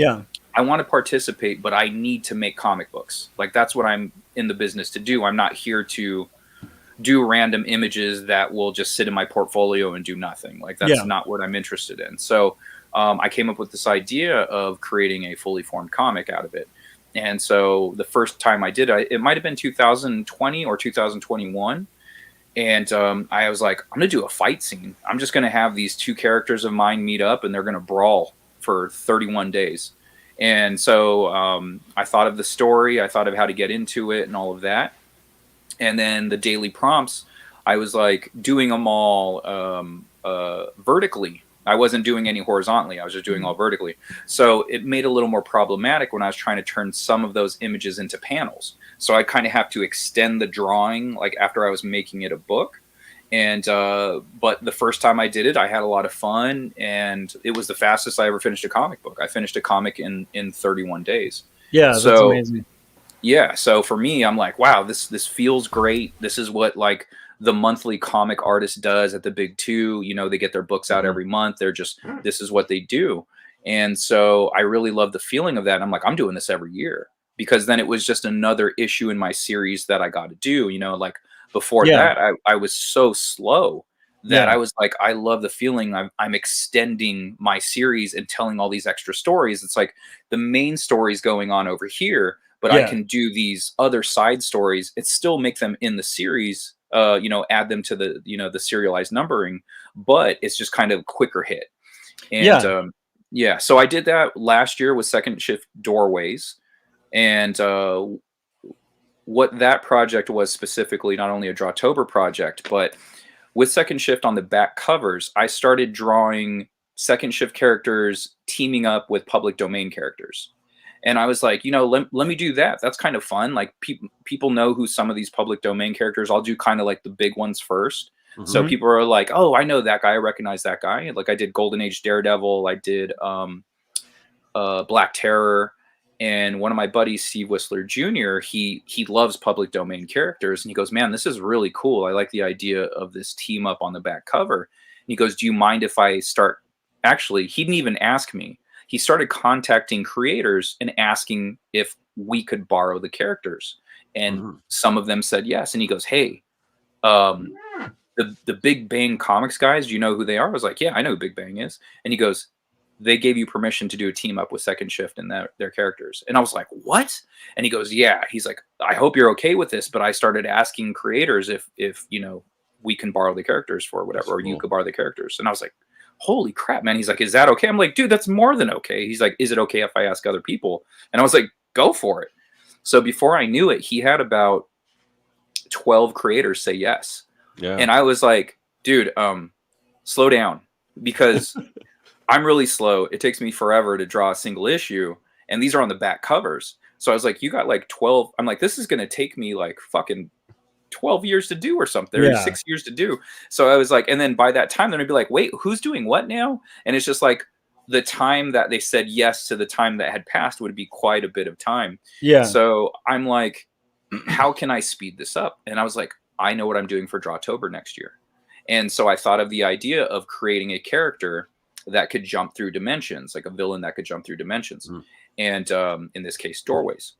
[SPEAKER 1] I want to participate, but I need to make comic books. Like, that's what I'm in the business to do. I'm not here to do random images that will just sit in my portfolio and do nothing. Like, that's not what I'm interested in. So I came up with this idea of creating a fully formed comic out of it. And so the first time I did it, it might have been 2020 or 2021. And I was like, I'm going to do a fight scene. I'm just going to have these two characters of mine meet up, and they're going to brawl for 31 days. And so I thought of the story. I thought of how to get into it and all of that. And then the daily prompts, I was like doing them all vertically. I wasn't doing any horizontally. I was just doing all vertically. So it made it a little more problematic when I was trying to turn some of those images into panels. So I kind of have to extend the drawing, like after I was making it a book. And but the first time I did it, I had a lot of fun, and it was the fastest I ever finished a comic book. I finished a comic in 31 days.
[SPEAKER 4] Yeah, that's amazing.
[SPEAKER 1] Yeah, so for me, I'm like, wow, this feels great. This is what like the monthly comic artist does at the big two. They get their books out every month. They're just, this is what they do. And so I really love the feeling of that. And I'm like, I'm doing this every year, because then it was just another issue in my series that I got to do. Like before that, I was so slow that I was like, I love the feeling. I'm extending my series and telling all these extra stories. It's like the main story's going on over here, but I can do these other side stories. It still make them in the series, add them to the, the serialized numbering, but it's just kind of quicker hit. And so I did that last year with Second Shift Doorways. And what that project was specifically, not only a Drawtober project, but with Second Shift on the back covers, I started drawing Second Shift characters teaming up with public domain characters. And I was like, let me do that. That's kind of fun. Like people know who some of these public domain characters. I'll do kind of like the big ones first. So people are like, oh, I know that guy. I recognize that guy. Like I did Golden Age Daredevil. I did Black Terror. And one of my buddies, Steve Whistler Jr., he loves public domain characters. And he goes, man, this is really cool. I like the idea of this team up on the back cover. And he goes, do you mind if I start? Actually, he didn't even ask me. He started contacting creators and asking if we could borrow the characters. And some of them said yes. And he goes, hey, the Big Bang Comics guys, do you know who they are? I was like, yeah, I know who Big Bang is. And he goes, they gave you permission to do a team up with Second Shift and their characters. And I was like, what? And he goes, yeah. He's like, I hope you're okay with this. But I started asking creators if we can borrow the characters for whatever, or you could borrow the characters. And I was like, holy crap, man. He's like, is that okay? I'm like, dude, that's more than okay. He's like, is it okay if I ask other people? And I was like, go for it. So before I knew it, he had about 12 creators say yes. Yeah. And I was like, dude, slow down, because I'm really slow. It takes me forever to draw a single issue, and these are on the back covers. So I was like, you got like 12. I'm like, this is going to take me like fucking 12 years to do or something, or 6 years to do. So I was like, and then by that time, they're gonna be like, wait, who's doing what now? And it's just like the time that they said yes to the time that had passed would be quite a bit of time.
[SPEAKER 4] Yeah.
[SPEAKER 1] So I'm like, how can I speed this up? And I was like, I know what I'm doing for Drawtober next year. And so I thought of the idea of creating a character that could jump through dimensions, like a villain that could jump through dimensions. And in this case, doorways.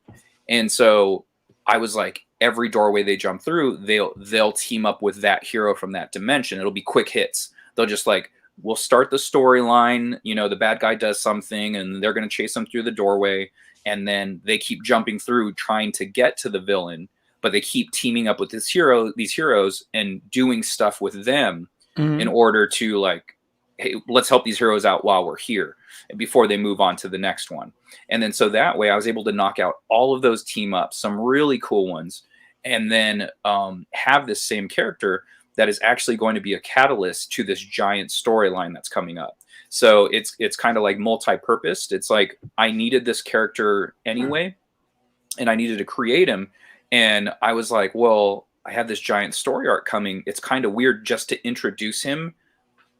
[SPEAKER 1] And so I was like, every doorway they jump through, they'll team up with that hero from that dimension. It'll be quick hits. They'll just like, we'll start the storyline, you know, the bad guy does something and they're going to chase them through the doorway. And then they keep jumping through trying to get to the villain, but they keep teaming up with these heroes and doing stuff with them in order to like, hey, let's help these heroes out while we're here before they move on to the next one. And then so that way I was able to knock out all of those team ups, some really cool ones, and then have this same character that is actually going to be a catalyst to this giant storyline that's coming up. So it's kind of like multi-purposed. It's like I needed this character anyway, and I needed to create him. And I was like, well, I have this giant story arc coming. It's kind of weird just to introduce him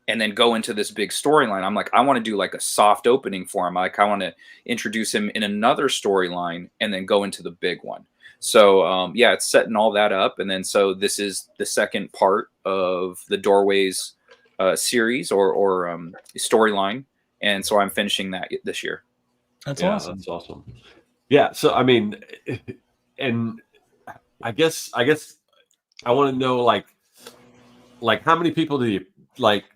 [SPEAKER 1] and then go into this big storyline. I'm like, I want to do like a soft opening for him. Like I want to introduce him in another storyline and then go into the big one. So yeah, it's setting all that up. And then so this is the second part of the Doorways series or storyline. And so I'm finishing that this year.
[SPEAKER 4] That's awesome.
[SPEAKER 3] That's awesome. Yeah. So, I mean, and I guess I want to know like how many people did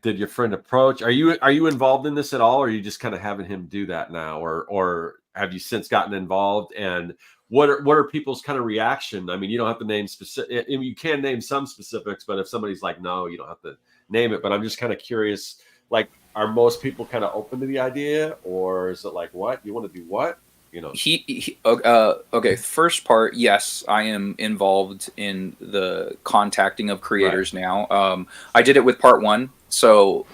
[SPEAKER 3] your friend approach? Are you involved in this at all? Or are you just kind of having him do that now? Or have you since gotten involved? And what are people's kind of reaction? I mean, you don't have to name specific, I mean, you can name some specifics, but if somebody's like, no, you don't have to name it. But I'm just kind of curious, like, are most people kind of open to the idea, or is it like, what you want to do? What, you know?
[SPEAKER 1] Okay. First part, yes, I am involved in the contacting of creators now. I did it with part 1, so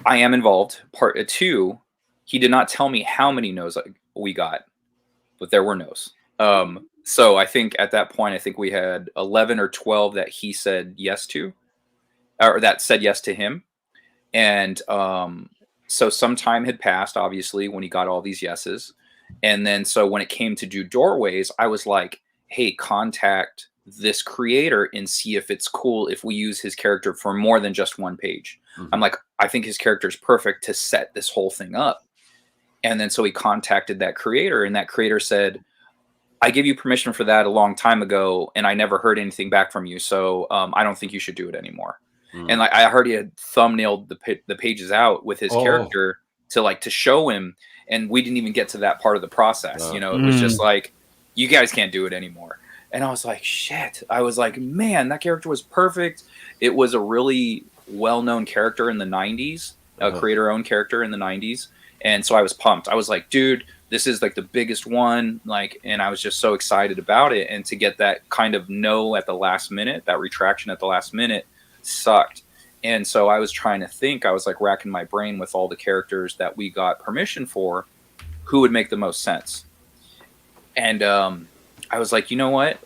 [SPEAKER 1] I am involved. Part 2, he did not tell me how many no's we got, but there were no's. So I think at that point, I think we had 11 or 12 that he said yes to, or that said yes to him. And so some time had passed, obviously, when he got all these yeses. And then so when it came to do Doorways, I was like, hey, contact this creator and see if it's cool if we use his character for more than just one page. I'm like, I think his character is perfect to set this whole thing up. And then so he contacted that creator, and that creator said, I gave you permission for that a long time ago, and I never heard anything back from you. So I don't think you should do it anymore. And like I heard he had thumbnailed the pages out with his character to show him, and we didn't even get to that part of the process. You know, it was just like, you guys can't do it anymore. And I was like, shit. I was like, man, that character was perfect. It was a really well-known character in the 90s, a creator-owned character in the 90s. And so I was pumped. I was like, dude, this is like the biggest one. Like, and I was just so excited about it. And to get that kind of no at the last minute, that retraction at the last minute, sucked. And so I was trying to think, I was like racking my brain with all the characters that we got permission for, who would make the most sense. And I was like, you know what?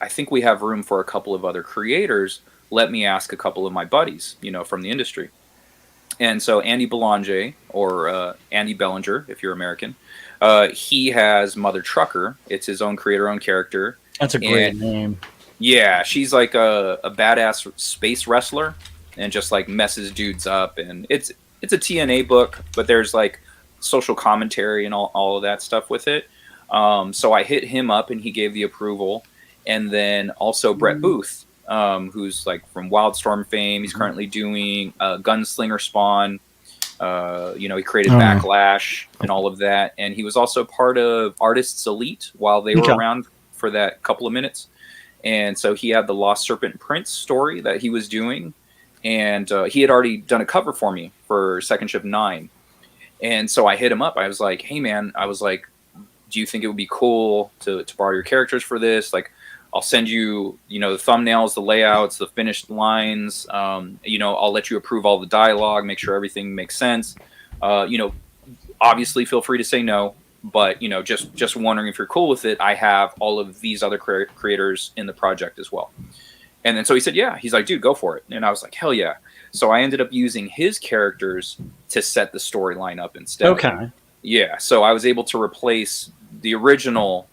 [SPEAKER 1] I think we have room for a couple of other creators. Let me ask a couple of my buddies, you know, from the industry. And so Andy Belanger, or Andy Bellinger, if you're American, he has Mother Trucker. It's his own creator-owned character.
[SPEAKER 4] That's a great name.
[SPEAKER 1] Yeah, she's like a badass space wrestler and just like messes dudes up. And it's a TNA book, but there's like social commentary and all of that stuff with it. So I hit him up and he gave the approval. And then also Brett Booth, who's like from Wildstorm fame. He's currently doing Gunslinger Spawn. You know, he created Backlash and all of that. And he was also part of Artists Elite while they were around for that couple of minutes. And so he had the Lost Serpent Prince story that he was doing. And he had already done a cover for me for Second Shift 9. And so I hit him up. I was like, hey, man, I was like, do you think it would be cool to borrow your characters for this? Like, I'll send you, the thumbnails, the layouts, the finished lines. I'll let you approve all the dialogue, make sure everything makes sense. Obviously feel free to say no, but just wondering if you're cool with it. I have all of these other creators in the project as well. And then so he said, yeah. He's like, dude, go for it. And I was like, hell yeah. So I ended up using his characters to set the storyline up instead.
[SPEAKER 4] Okay.
[SPEAKER 1] Yeah. So I was able to replace the original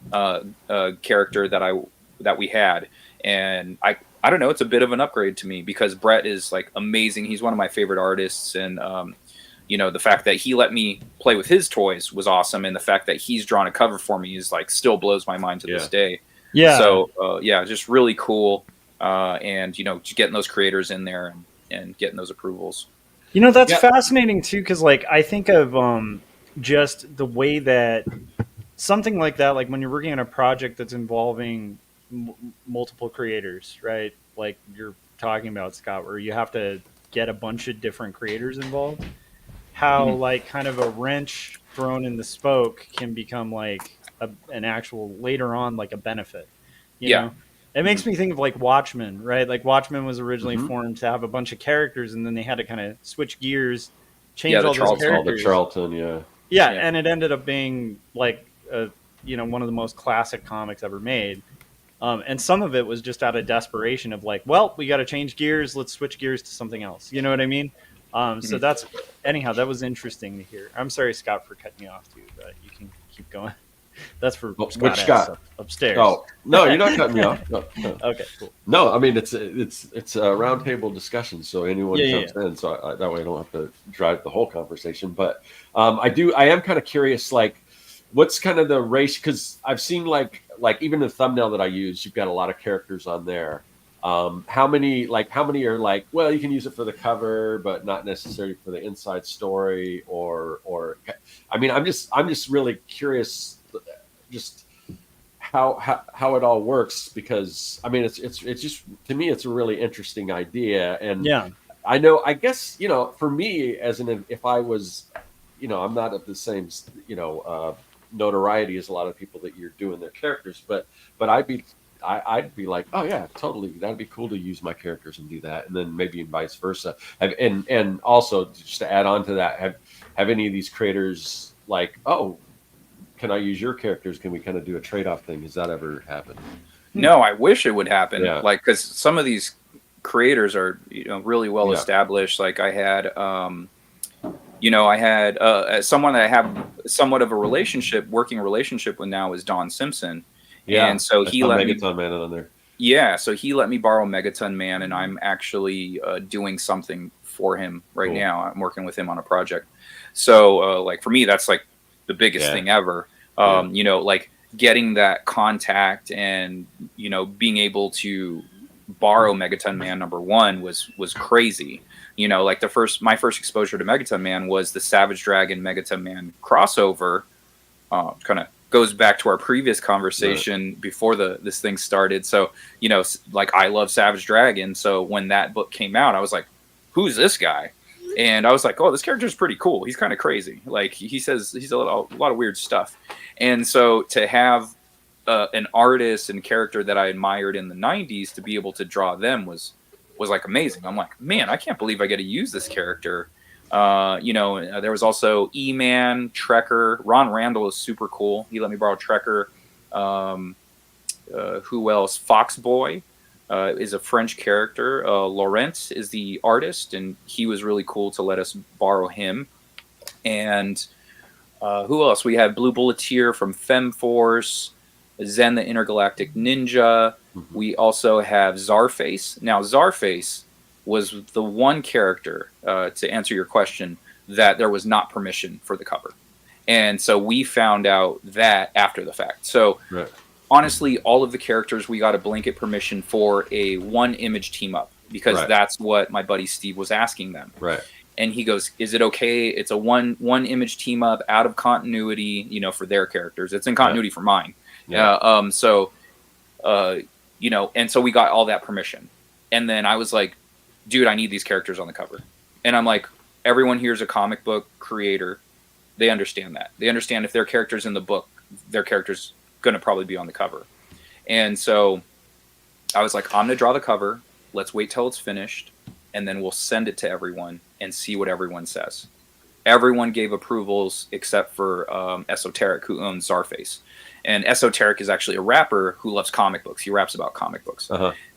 [SPEAKER 1] character that we had, and I don't know. It's a bit of an upgrade to me because Brett is like amazing. He's one of my favorite artists, and the fact that he let me play with his toys was awesome, and the fact that he's drawn a cover for me is like still blows my mind to this day.
[SPEAKER 4] Yeah.
[SPEAKER 1] So just really cool, and just getting those creators in there and getting those approvals.
[SPEAKER 4] That's fascinating too, because like I think of just the way that something like that, like when you're working on a project that's involving multiple creators, right? Like you're talking about, Scott, where you have to get a bunch of different creators involved. How like kind of a wrench thrown in the spoke can become like an actual later on like a benefit. You know? It makes me think of like Watchmen, right? Like Watchmen was originally formed to have a bunch of characters, and then they had to kind of switch gears, change all those characters.
[SPEAKER 3] The Charlton,
[SPEAKER 4] yeah, and it ended up being like one of the most classic comics ever made. And some of it was just out of desperation of like, well, we got to change gears. Let's switch gears to something else. You know what I mean? So that was interesting to hear. I'm sorry, Scott, for cutting you off, dude, but you can keep going. That's for Scott upstairs.
[SPEAKER 3] Oh no, you're not cutting me off. No.
[SPEAKER 4] Okay, cool.
[SPEAKER 3] No, I mean it's a roundtable discussion, so anyone jumps in. So that way I don't have to drive the whole conversation. But I am kind of curious, like, what's kind of the ratio? Because I've seen like even the thumbnail that I use, you've got a lot of characters on there. How many are like, well, you can use it for the cover, but not necessarily for the inside story, or I mean, I'm just really curious, just how it all works, because I mean, it's just, to me, it's a really interesting idea. And I guess, for me if I was, I'm not at the same, notoriety as a lot of people that you're doing their characters, but I'd be like, oh yeah, totally, that'd be cool to use my characters and do that, and then maybe vice versa. And also, just to add on to that, have any of these creators like, oh, can I use your characters? Can we kind of do a trade-off thing? Has that ever happened?
[SPEAKER 1] No, I wish it would happen.
[SPEAKER 3] Yeah.
[SPEAKER 1] Like, because some of these creators are really well established. Like I had someone that I have somewhat of a working relationship with now is Don Simpson.
[SPEAKER 3] Yeah,
[SPEAKER 1] and so he let me
[SPEAKER 3] Megaton Man on there.
[SPEAKER 1] Yeah, so he let me borrow Megaton Man, and I'm actually doing something for him right now. I'm working with him on a project. So like for me, that's like the biggest thing ever. Like getting that contact and being able to borrow Megaton Man #1 was crazy. Like my first exposure to Megaton Man was the Savage Dragon Megaton Man crossover. Kind of goes back to our previous conversation before this thing started. So, like I love Savage Dragon. So when that book came out, I was like, who's this guy? And I was like, oh, this character is pretty cool. He's kind of crazy. Like he says, he's a lot of weird stuff. And so to have an artist and character that I admired in the 90s to be able to draw them was like amazing. I'm like, man, I can't believe I get to use this character. There was also E-Man, Trekker. Ron Randall is super cool. He let me borrow Trekker. Who else? Foxboy is a French character. Laurent is the artist, and he was really cool to let us borrow him. And who else? We had Blue Bulleteer from FemForce, Zen the Intergalactic Ninja. Mm-hmm. We also have Czarface. Now, Czarface was the one character, to answer your question, that there was not permission for the cover. And so we found out that after the fact. So honestly, all of the characters, we got a blanket permission for a one image team up, because that's what my buddy Steve was asking them. Right. And he goes, is it okay? It's a one image team up out of continuity, for their characters. It's in continuity for mine. Yeah. And so we got all that permission. And then I was like, dude, I need these characters on the cover. And I'm like, everyone here is a comic book creator. They understand that. They understand if their character's in the book, their character's going to probably be on the cover. And so I was like, I'm gonna draw the cover. Let's wait till it's finished, and then we'll send it to everyone and see what everyone says. Everyone gave approvals except for Esoteric, who owns Czarface. And Esoteric is actually a rapper who loves comic books. He raps about comic books.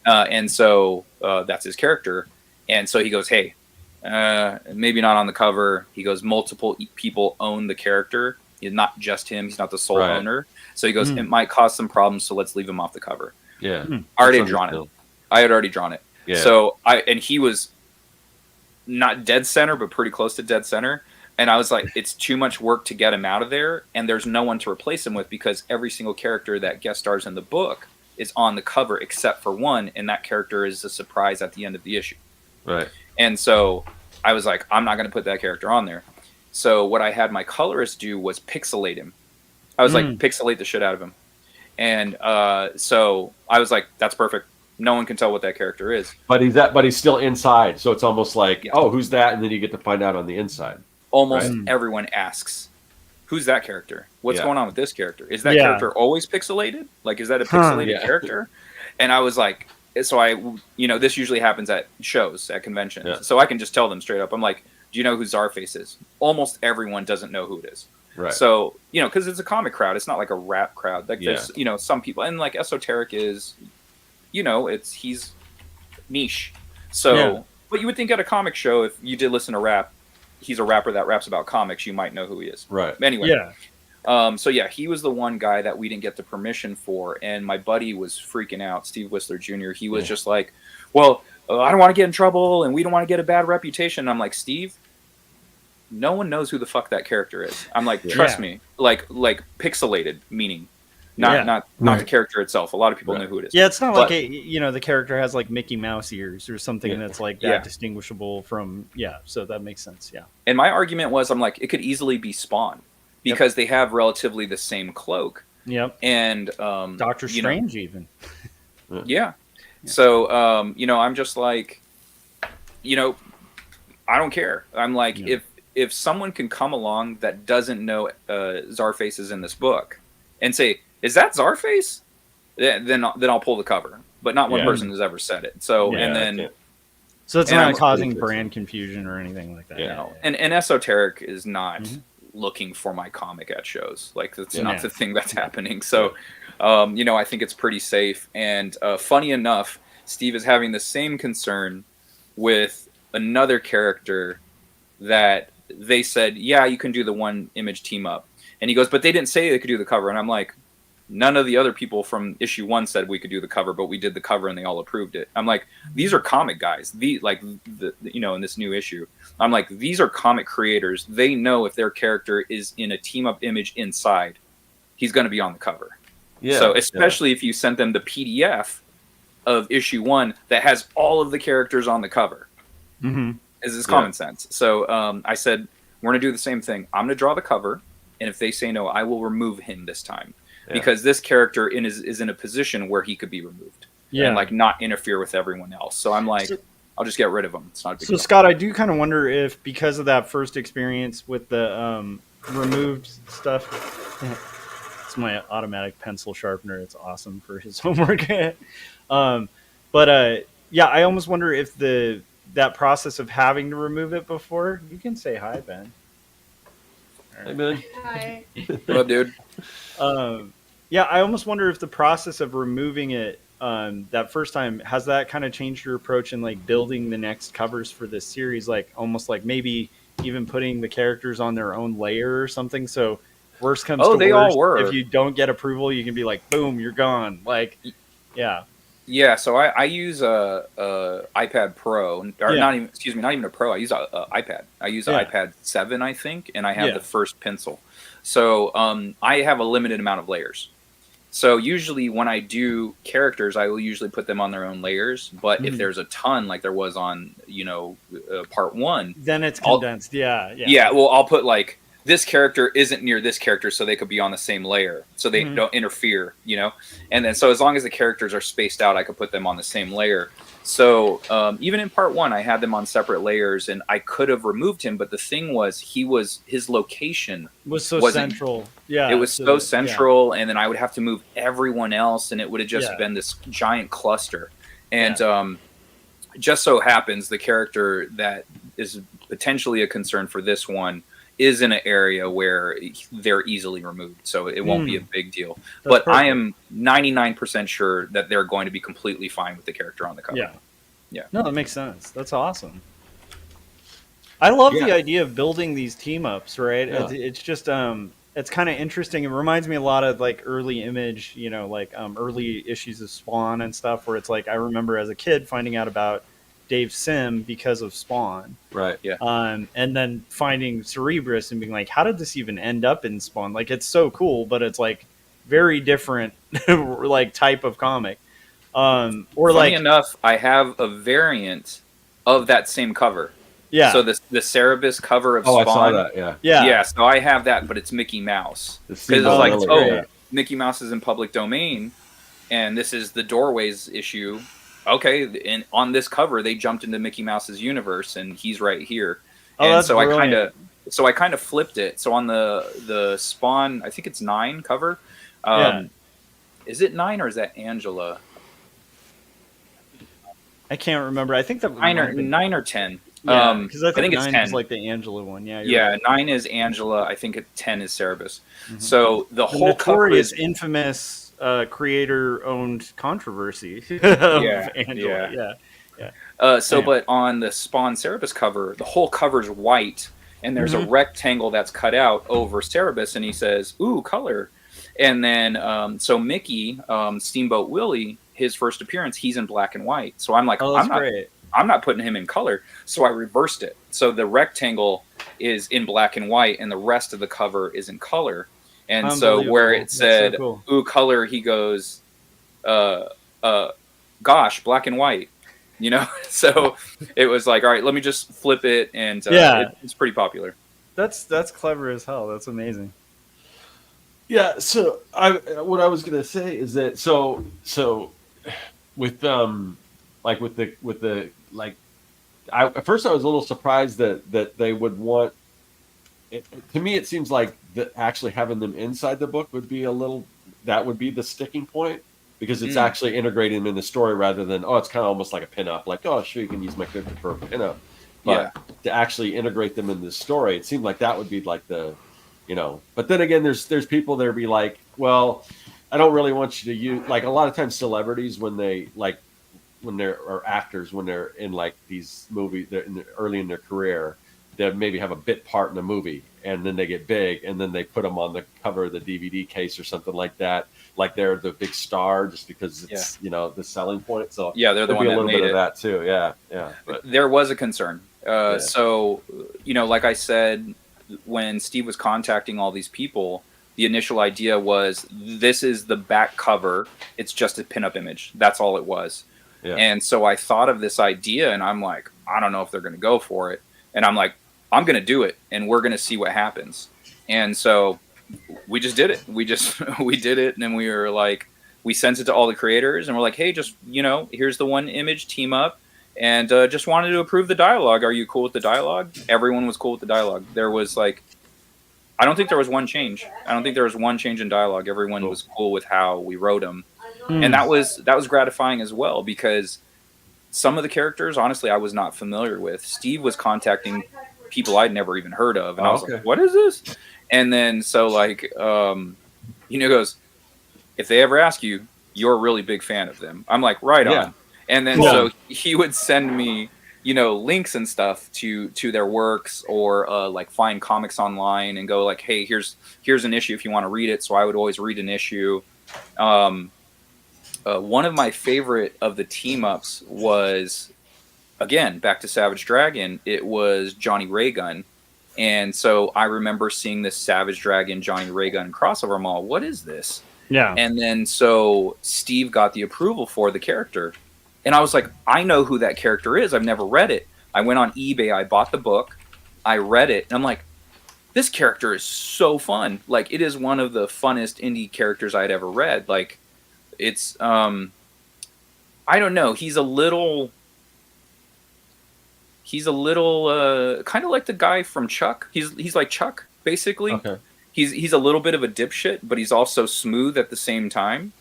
[SPEAKER 1] And so that's his character. And so he goes, hey, maybe not on the cover. He goes, multiple people own the character. It's not just him. He's not the sole owner. So he goes, it might cause some problems, so let's leave him off the cover.
[SPEAKER 3] Yeah.
[SPEAKER 1] I already had drawn it. I had already drawn it.
[SPEAKER 3] Yeah.
[SPEAKER 1] So he was not dead center, but pretty close to dead center. And I was like, it's too much work to get him out of there. And there's no one to replace him with, because every single character that guest stars in the book is on the cover except for one. And that character is a surprise at the end of the issue.
[SPEAKER 3] Right.
[SPEAKER 1] And so I was like, I'm not going to put that character on there. So what I had my colorist do was pixelate him. I was like, pixelate the shit out of him. And so I was like, that's perfect. No one can tell what that character is.
[SPEAKER 3] But he's still inside. So it's almost like, oh, who's that? And then you get to find out on the inside.
[SPEAKER 1] Almost everyone asks, who's that character? What's going on with this character? Is that character always pixelated? Like, is that a pixelated character? And I was like, so this usually happens at shows, at conventions. Yeah. So I can just tell them straight up. I'm like, do you know who Czarface is? Almost everyone doesn't know who it is. Right. So, because it's a comic crowd. It's not like a rap crowd. Like there's, some people, and like Esoteric is, he's niche. So, but you would think at a comic show, if you did listen to rap, he's a rapper that raps about comics, you might know who he is. Right. Anyway. Yeah. He was the one guy that we didn't get the permission for. And my buddy was freaking out, Steve Whistler Jr. He was just like, well, I don't want to get in trouble and we don't want to get a bad reputation. And I'm like, Steve, no one knows who the fuck that character is. I'm like, trust me, like pixelated, meaning not the character itself. A lot of people know who it is.
[SPEAKER 4] Yeah, it's not like the character has like Mickey Mouse ears or something that's like that distinguishable from. Yeah, so that makes sense. Yeah.
[SPEAKER 1] And my argument was, I'm like, it could easily be Spawn because they have relatively the same cloak.
[SPEAKER 4] Yep.
[SPEAKER 1] And
[SPEAKER 4] Doctor Strange even.
[SPEAKER 1] Yeah. So I'm just like, I don't care. I'm like, if someone can come along that doesn't know Czarface is in this book and say, is that Czarface? Then I'll pull the cover. But not one person has ever said it. So
[SPEAKER 4] so it's not causing brand confusion or anything like that.
[SPEAKER 1] Yeah. And Esoteric is not looking for my comic at shows. Like that's not the thing that's happening. So I think it's pretty safe. And funny enough, Steve is having the same concern with another character that they said, yeah, you can do the one image team up. And he goes, but they didn't say they could do the cover. And I'm like, none of the other people from issue 1 said we could do the cover, but we did the cover and they all approved it. I'm like, these are comic guys. In this new issue, I'm like, these are comic creators. They know if their character is in a team up image inside, he's going to be on the cover. Yeah. So especially if you sent them the PDF of issue 1 that has all of the characters on the cover. This is common sense. So I said, we're going to do the same thing. I'm going to draw the cover. And if they say no, I will remove him this time. Because this character is in a position where he could be removed. And like not interfere with everyone else. So I'm like, I'll just get rid of him. It's not a big deal.
[SPEAKER 4] Scott, I do kind of wonder if because of that first experience with the removed stuff, it's my automatic pencil sharpener. It's awesome for his homework. But I almost wonder if that process of having to remove it before, you can say hi, Ben.
[SPEAKER 3] Hey, Ben.
[SPEAKER 5] Hi.
[SPEAKER 1] What up, dude?
[SPEAKER 4] I almost wonder if the process of removing it that first time, has that kind of changed your approach in like building the next covers for this series? Like almost like maybe even putting the characters on their own layer or something. So worst comes to
[SPEAKER 1] they
[SPEAKER 4] worst,
[SPEAKER 1] all were.
[SPEAKER 4] if you don't get approval, you can be like, boom, you're gone. Like,
[SPEAKER 1] Yeah, so I use a iPad Pro, or not even a Pro. I use a iPad. I use an iPad 7, I think, and I have the first pencil. So I have a limited amount of layers. So usually when I do characters, I will usually put them on their own layers. But if there's a ton, like there was on part 1,
[SPEAKER 4] then it's condensed. Yeah.
[SPEAKER 1] Well, I'll put like this character isn't near this character, so they could be on the same layer, so they don't interfere, And then so as long as the characters are spaced out, I could put them on the same layer. So even in part 1, I had them on separate layers, and I could have removed him, but the thing was, his location
[SPEAKER 4] was so central. Yeah,
[SPEAKER 1] it was so central, and then I would have to move everyone else, and it would have just been this giant cluster. And just so happens the character that is potentially a concern for this one is in an area where they're easily removed, so it won't be a big deal. But perfect. I am 99% sure that they're going to be completely fine with the character on the cover. Yeah.
[SPEAKER 4] No, that makes sense. That's awesome. I love the idea of building these team ups, right? Yeah. It's just it's kind of interesting. It reminds me a lot of like early Image, early issues of Spawn and stuff, where it's like I remember as a kid finding out about Dave Sim because of Spawn,
[SPEAKER 3] right?
[SPEAKER 4] Yeah. And then finding Cerebrus and being like, how did this even end up in Spawn? Like, it's so cool, but it's like very different, like type of comic. Or
[SPEAKER 1] funny enough, I have a variant of that same cover.
[SPEAKER 4] Yeah.
[SPEAKER 1] So the Cerebrus cover of Spawn.
[SPEAKER 3] I saw that.
[SPEAKER 1] Yeah. So I have that, but it's Mickey Mouse. Because it's like, Mickey Mouse is in public domain, and this is the Doorways issue. Okay, and on this cover, they jumped into Mickey Mouse's universe, and he's right here. And so brilliant. I kind of flipped it. So on the Spawn, I think it's 9 cover. Is it 9 or is that Angela?
[SPEAKER 4] I can't remember. I think that
[SPEAKER 1] 9 or 10.
[SPEAKER 4] Yeah, because I think
[SPEAKER 1] it's
[SPEAKER 4] 9
[SPEAKER 1] 10.
[SPEAKER 4] is like the Angela one. Yeah.
[SPEAKER 1] Right. 9 is Angela. I think 10 is Cerebrus. Mm-hmm. So the whole cover
[SPEAKER 4] is infamous. Creator-owned controversy of Angela.
[SPEAKER 1] But on the Spawn Cerebrus cover, the whole cover's white, and there's a rectangle that's cut out over Cerebrus, and he says, "Ooh, color." And then, so Mickey, Steamboat Willie, his first appearance, he's in black and white. So I'm like, I'm not putting him in color. So I reversed it. So the rectangle is in black and white, and the rest of the cover is in color. And so where it said, ooh, color, he goes, gosh, black and white, So it was like, all right, let me just flip it. And it's pretty popular.
[SPEAKER 4] That's clever as hell. That's amazing.
[SPEAKER 3] Yeah. So what I was going to say is that, so with, at first I was a little surprised that they would want, to me, it seems like that actually having them inside the book would be the sticking point, because it's actually integrating them in the story rather than, it's kind of almost like a pinup, like, sure, you can use my character for a pinup, but to actually integrate them in the story, it seemed like that would be like the, but then again, there's people there be like, well, I don't really want you to use, like a lot of times celebrities when they're or actors, when they're in like these movies, they're early in their career, they maybe have a bit part in a movie, and then they get big, and then they put them on the cover of the DVD case or something like that, like they're the big star, just because it's the selling point. So
[SPEAKER 1] they're the one that made
[SPEAKER 3] of that too. But
[SPEAKER 1] there was a concern. So like I said, when Steve was contacting all these people, the initial idea was, this is the back cover. It's just a pinup image. That's all it was. Yeah. And so I thought of this idea, and I'm like, I don't know if they're going to go for it. And I'm like, I'm going to do it, and we're going to see what happens. And so we just did it. We did it. And then we were like, we sent it to all the creators, and we're like, hey, just, here's the one image, team up, and just wanted to approve the dialogue. Are you cool with the dialogue? Everyone was cool with the dialogue. There was like, I don't think there was one change. I don't think there was one change in dialogue. Everyone was cool with how we wrote them. And that was gratifying as well, because some of the characters, honestly, I was not familiar with. Steve was contacting people I'd never even heard of. And I was like, what is this? And then, so like, goes, if they ever ask you, you're a really big fan of them. I'm like, right on. And then, so he would send me, links and stuff to their works, or like find comics online and go like, hey, here's an issue if you want to read it. So I would always read an issue. One of my favorite of the team ups was, again, back to Savage Dragon. It was Johnny Raygun. And so I remember seeing this Savage Dragon, Johnny Raygun crossover mall. What is this?
[SPEAKER 4] Yeah.
[SPEAKER 1] And then so Steve got the approval for the character. And I was like, I know who that character is. I've never read it. I went on eBay. I bought the book. I read it. And I'm like, this character is so fun. Like, it is one of the funnest indie characters I'd ever read. Like, it's I don't know. He's a little kind of like the guy from Chuck. He's like Chuck, basically.
[SPEAKER 3] Okay.
[SPEAKER 1] He's a little bit of a dipshit, but he's also smooth at the same time.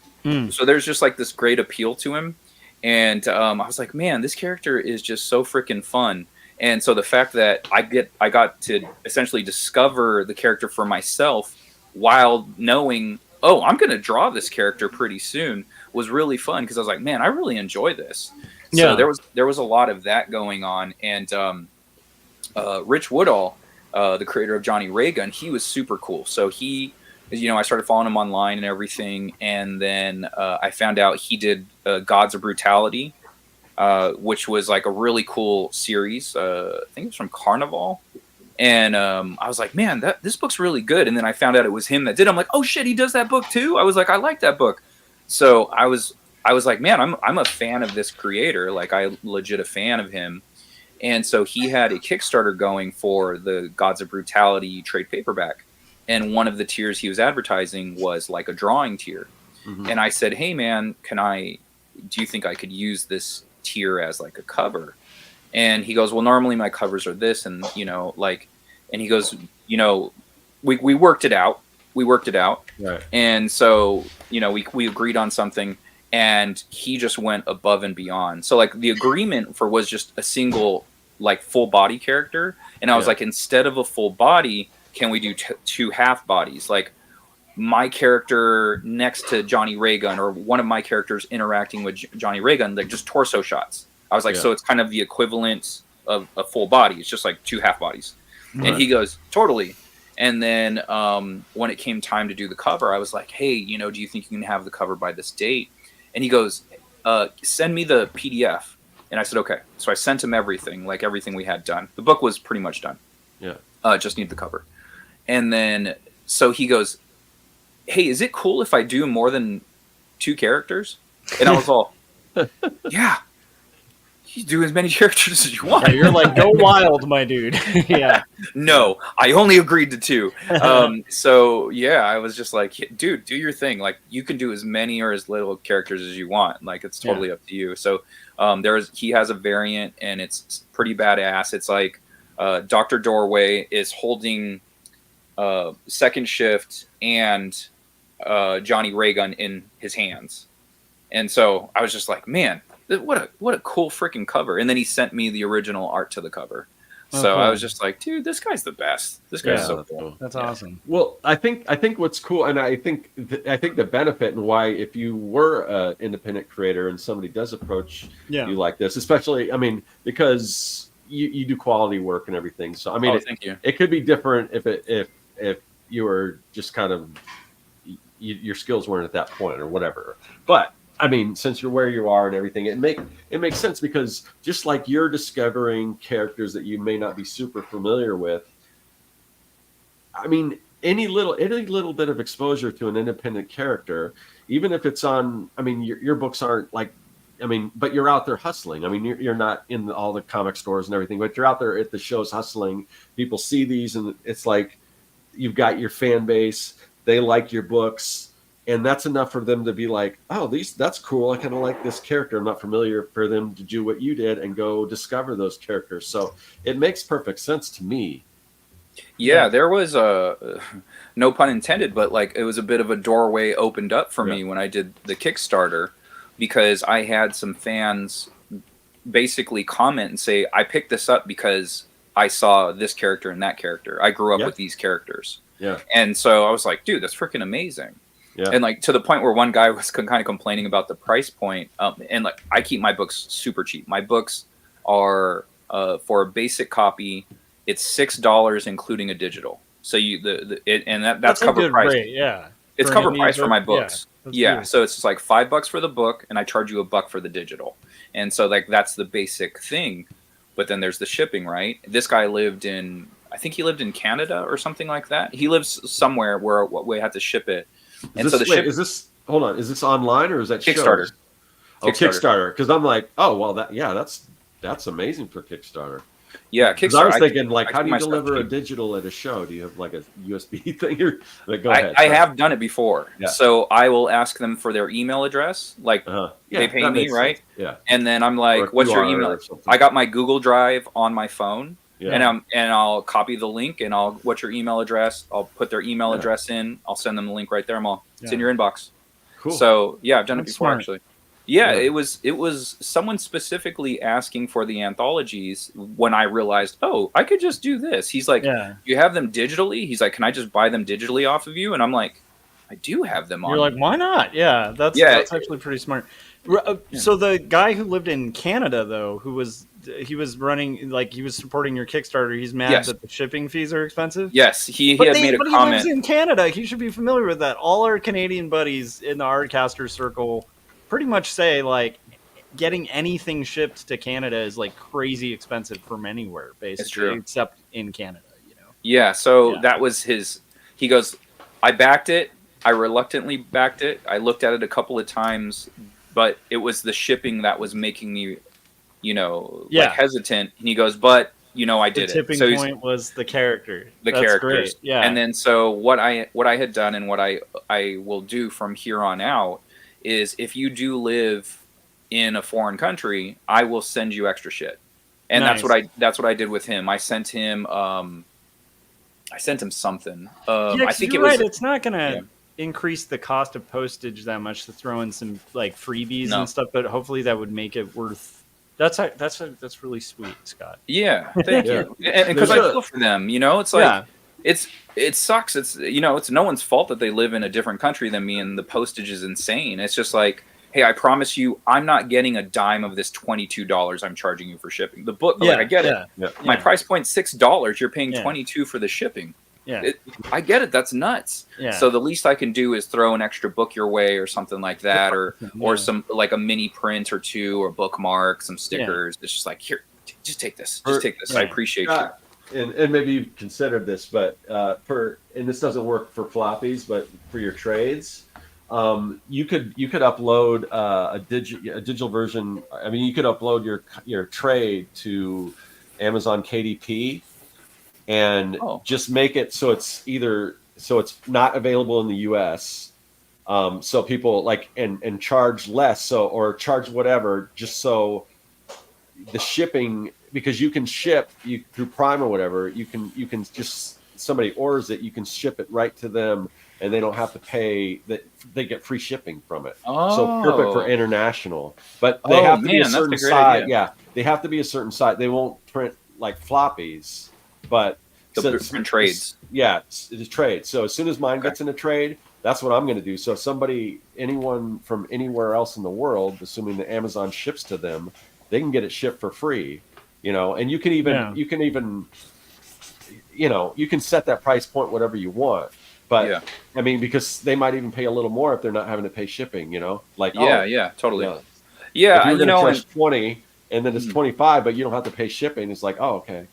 [SPEAKER 1] So there's just like this great appeal to him. And I was like, man, this character is just so freaking fun. And so the fact that I got to essentially discover the character for myself while knowing, oh, I'm going to draw this character pretty soon, was really fun, because I was like, man, I really enjoy this. So there was a lot of that going on. And Rich Woodall, the creator of Johnny Raygun, he was super cool. So he, I started following him online and everything. And then I found out he did Gods of Brutality, which was like a really cool series. I think it was from Carnival. And I was like, man, this book's really good. And then I found out it was him that did it. I'm like, oh shit, he does that book too? I was like, I like that book. So I was like, man, I'm a fan of this creator. Like, I legit a fan of him. And so he had a Kickstarter going for the Gods of Brutality trade paperback. And one of the tiers he was advertising was like a drawing tier. Mm-hmm. And I said, hey man, do you think I could use this tier as like a cover? And he goes, well, normally my covers are this. And, and he goes, we worked it out. Right. And so, we agreed on something, and he just went above and beyond. So like the agreement was just a single, like, full body character. And I was like, instead of a full body, can we do two half bodies? Like, my character next to Johnny Raygun, or one of my characters interacting with Johnny Raygun, like just torso shots. I was like, so it's kind of the equivalent of a full body. It's just like two half bodies. Right. And he goes, totally. And then when it came time to do the cover, I was like, hey, do you think you can have the cover by this date? And he goes, send me the PDF. And I said, okay. So I sent him everything we had done. The book was pretty much done. Yeah. Just need the cover. And then, so he goes, hey, is it cool if I do more than 2 characters? And I was all, yeah. You do as many characters as you want.
[SPEAKER 4] Yeah, you're like, go wild, my dude. Yeah.
[SPEAKER 1] No, I only agreed to 2. So yeah, I was just like, dude, do your thing. Like, you can do as many or as little characters as you want. Like, it's totally up to you. So he has a variant, and it's pretty badass. It's like Dr. Doorway is holding Second Shift and Johnny Raygun in his hands. And so I was just like, man, what a cool freaking cover. And then he sent me the original art to the cover. So cool. I was just like, dude, this guy's the best. This guy's so cool.
[SPEAKER 4] That's awesome.
[SPEAKER 3] Well, I think what's cool, and I think the benefit, and why, if you were an independent creator and somebody does approach you like this, especially, I mean, because you do quality work and everything. So I mean,
[SPEAKER 1] thank you.
[SPEAKER 3] It could be different if you were just kind of your skills weren't at that point or whatever. But I mean, since you're where you are and everything, it makes sense, because just like you're discovering characters that you may not be super familiar with. I mean, any little bit of exposure to an independent character, even if it's on, I mean, your books aren't like, I mean, but you're out there hustling. I mean, you're not in all the comic stores and everything, but you're out there at the shows hustling. People see these, and it's like you've got your fan base. They like your books. And that's enough for them to be like, oh, that's cool. I kind of like this character. I'm not familiar, for them to do what you did and go discover those characters. So it makes perfect sense to me.
[SPEAKER 1] Yeah, there was no pun intended, but like, it was a bit of a doorway opened up for me when I did the Kickstarter, because I had some fans basically comment and say, I picked this up because I saw this character and that character. I grew up with these characters. Yeah. And so I was like, dude, that's freaking amazing. Yeah. And like, to the point where one guy was kind of complaining about the price point. And like, I keep my books super cheap. My books are for a basic copy, it's $6 including a digital. So that's cover price. Rate, yeah, it's cover price for my books. Yeah, so it's just like $5 for the book, and I charge you $1 for the digital. And so like, that's the basic thing. But then there's the shipping, right? This guy I think he lived in Canada or something like that. He lives somewhere where we have to ship it.
[SPEAKER 3] Is this online, or is that
[SPEAKER 1] Kickstarter?
[SPEAKER 3] Shows? Oh, Kickstarter. Because I'm like, oh well, that's amazing for Kickstarter.
[SPEAKER 1] Yeah,
[SPEAKER 3] Because I
[SPEAKER 1] Kickstarter.
[SPEAKER 3] was thinking, like,
[SPEAKER 1] I
[SPEAKER 3] how
[SPEAKER 1] keep
[SPEAKER 3] do you
[SPEAKER 1] my stuff
[SPEAKER 3] deliver a
[SPEAKER 1] cheap.
[SPEAKER 3] digital at a show? Do you have like a USB thing? Or like, go ahead.
[SPEAKER 1] I
[SPEAKER 3] sorry.
[SPEAKER 1] have done it before.
[SPEAKER 3] Yeah.
[SPEAKER 1] So I will ask them for their email address. Like
[SPEAKER 3] Yeah,
[SPEAKER 1] they pay
[SPEAKER 3] that
[SPEAKER 1] me,
[SPEAKER 3] makes
[SPEAKER 1] right?
[SPEAKER 3] sense. Yeah.
[SPEAKER 1] And then I'm
[SPEAKER 3] Or a
[SPEAKER 1] like, "What's your
[SPEAKER 3] QR
[SPEAKER 1] email?"
[SPEAKER 3] or something.
[SPEAKER 1] I got my Google Drive on my phone,
[SPEAKER 3] Yeah.
[SPEAKER 1] and I'll copy the link and what's your email address? I'll put their email
[SPEAKER 3] Yeah.
[SPEAKER 1] address in. I'll send them the link right there. It's in
[SPEAKER 4] Yeah.
[SPEAKER 1] your inbox.
[SPEAKER 3] Cool.
[SPEAKER 1] So yeah, I've done it
[SPEAKER 4] That's
[SPEAKER 1] before
[SPEAKER 4] smart.
[SPEAKER 1] actually. Yeah,
[SPEAKER 3] Yeah.
[SPEAKER 1] it was someone specifically asking for the anthologies when I realized, oh, I could just do this. He's like,
[SPEAKER 4] Yeah.
[SPEAKER 1] you have them digitally? He's like, can I just buy them digitally off of you? And I'm like, I do have them on.
[SPEAKER 4] You're like,
[SPEAKER 1] me.
[SPEAKER 4] why not? Yeah, that's actually pretty smart. So the guy who lived in Canada, though, he was running, like, he was supporting your Kickstarter. He's mad
[SPEAKER 1] Yes.
[SPEAKER 4] that the shipping fees are expensive.
[SPEAKER 1] Yes, he
[SPEAKER 4] But
[SPEAKER 1] had made a
[SPEAKER 4] he lives
[SPEAKER 1] comment.
[SPEAKER 4] in Canada. He should be familiar with that. All our Canadian buddies in the Artcasters circle pretty much say, like, getting anything shipped to Canada is like crazy expensive from anywhere, basically,
[SPEAKER 1] true.
[SPEAKER 4] except in Canada. You know.
[SPEAKER 1] Yeah, so
[SPEAKER 4] Yeah.
[SPEAKER 1] that was his. He goes, I backed it. I reluctantly backed it. I looked at it a couple of times, but it was the shipping that was making me, like hesitant. And he goes, but I did
[SPEAKER 4] The tipping
[SPEAKER 1] it. So
[SPEAKER 4] point was the character.
[SPEAKER 1] the
[SPEAKER 4] That's
[SPEAKER 1] characters.
[SPEAKER 4] great. Yeah.
[SPEAKER 1] And then so what I had done and what I will do from here on out is if you do live in a foreign country, I will send you extra shit. And
[SPEAKER 4] Nice.
[SPEAKER 1] that's what I did with him. I sent him something.
[SPEAKER 4] Yeah,
[SPEAKER 1] I think it
[SPEAKER 4] you're
[SPEAKER 1] was
[SPEAKER 4] right. It's not gonna increase the cost of postage that much to throw in some like freebies
[SPEAKER 1] No.
[SPEAKER 4] and stuff, but hopefully that would make it worth. That's really sweet, Scott.
[SPEAKER 1] Yeah, thank
[SPEAKER 3] Yeah.
[SPEAKER 1] you. And because I
[SPEAKER 3] There's a-
[SPEAKER 1] feel for them, it's like
[SPEAKER 4] Yeah.
[SPEAKER 1] it sucks. It's it's no one's fault that they live in a different country than me, and the postage is insane. It's just like, hey, I promise you, I'm not getting a dime of this $22 I'm charging you for shipping. The book, like, I get it.
[SPEAKER 3] Yeah.
[SPEAKER 1] My price point's $6. You're paying
[SPEAKER 4] Yeah.
[SPEAKER 1] $22 for the shipping.
[SPEAKER 4] Yeah.
[SPEAKER 1] I get it. That's nuts.
[SPEAKER 4] Yeah.
[SPEAKER 1] So the least I can do is throw an extra book your way or something like that, or
[SPEAKER 4] Yeah.
[SPEAKER 1] some like a mini print or two, or bookmark, some stickers. It's just like, here, just take this. Just take this. I
[SPEAKER 4] Yeah.
[SPEAKER 1] appreciate
[SPEAKER 3] Scott, and maybe you've considered this, but and this doesn't work for floppies, but for your trades, you could upload a digital version. I mean, you could upload your trade to Amazon KDP and just make it so it's not available in the US. So people like and charge less, or charge whatever, just so the shipping, because you can ship through Prime or whatever, you can just, somebody orders it, you can ship it right to them and they don't have to pay, that they get free shipping from it. So perfect for international, but they have to be a certain size. Yeah, they have to be a certain size. They won't print like floppies, but
[SPEAKER 1] print trades.
[SPEAKER 3] Yeah, it's a trade. So as soon as mine gets in a trade, that's what I'm going to do. So if anyone from anywhere else in the world, assuming that Amazon ships to them, they can get it shipped for free, and you can even you can set that price point whatever you want. But I mean, because they might even pay a little more if they're not having to pay shipping, like
[SPEAKER 1] totally.
[SPEAKER 3] If
[SPEAKER 1] Yeah,
[SPEAKER 3] you're going to charge 20 and then it's 25, but you don't have to pay shipping. It's like, oh, okay,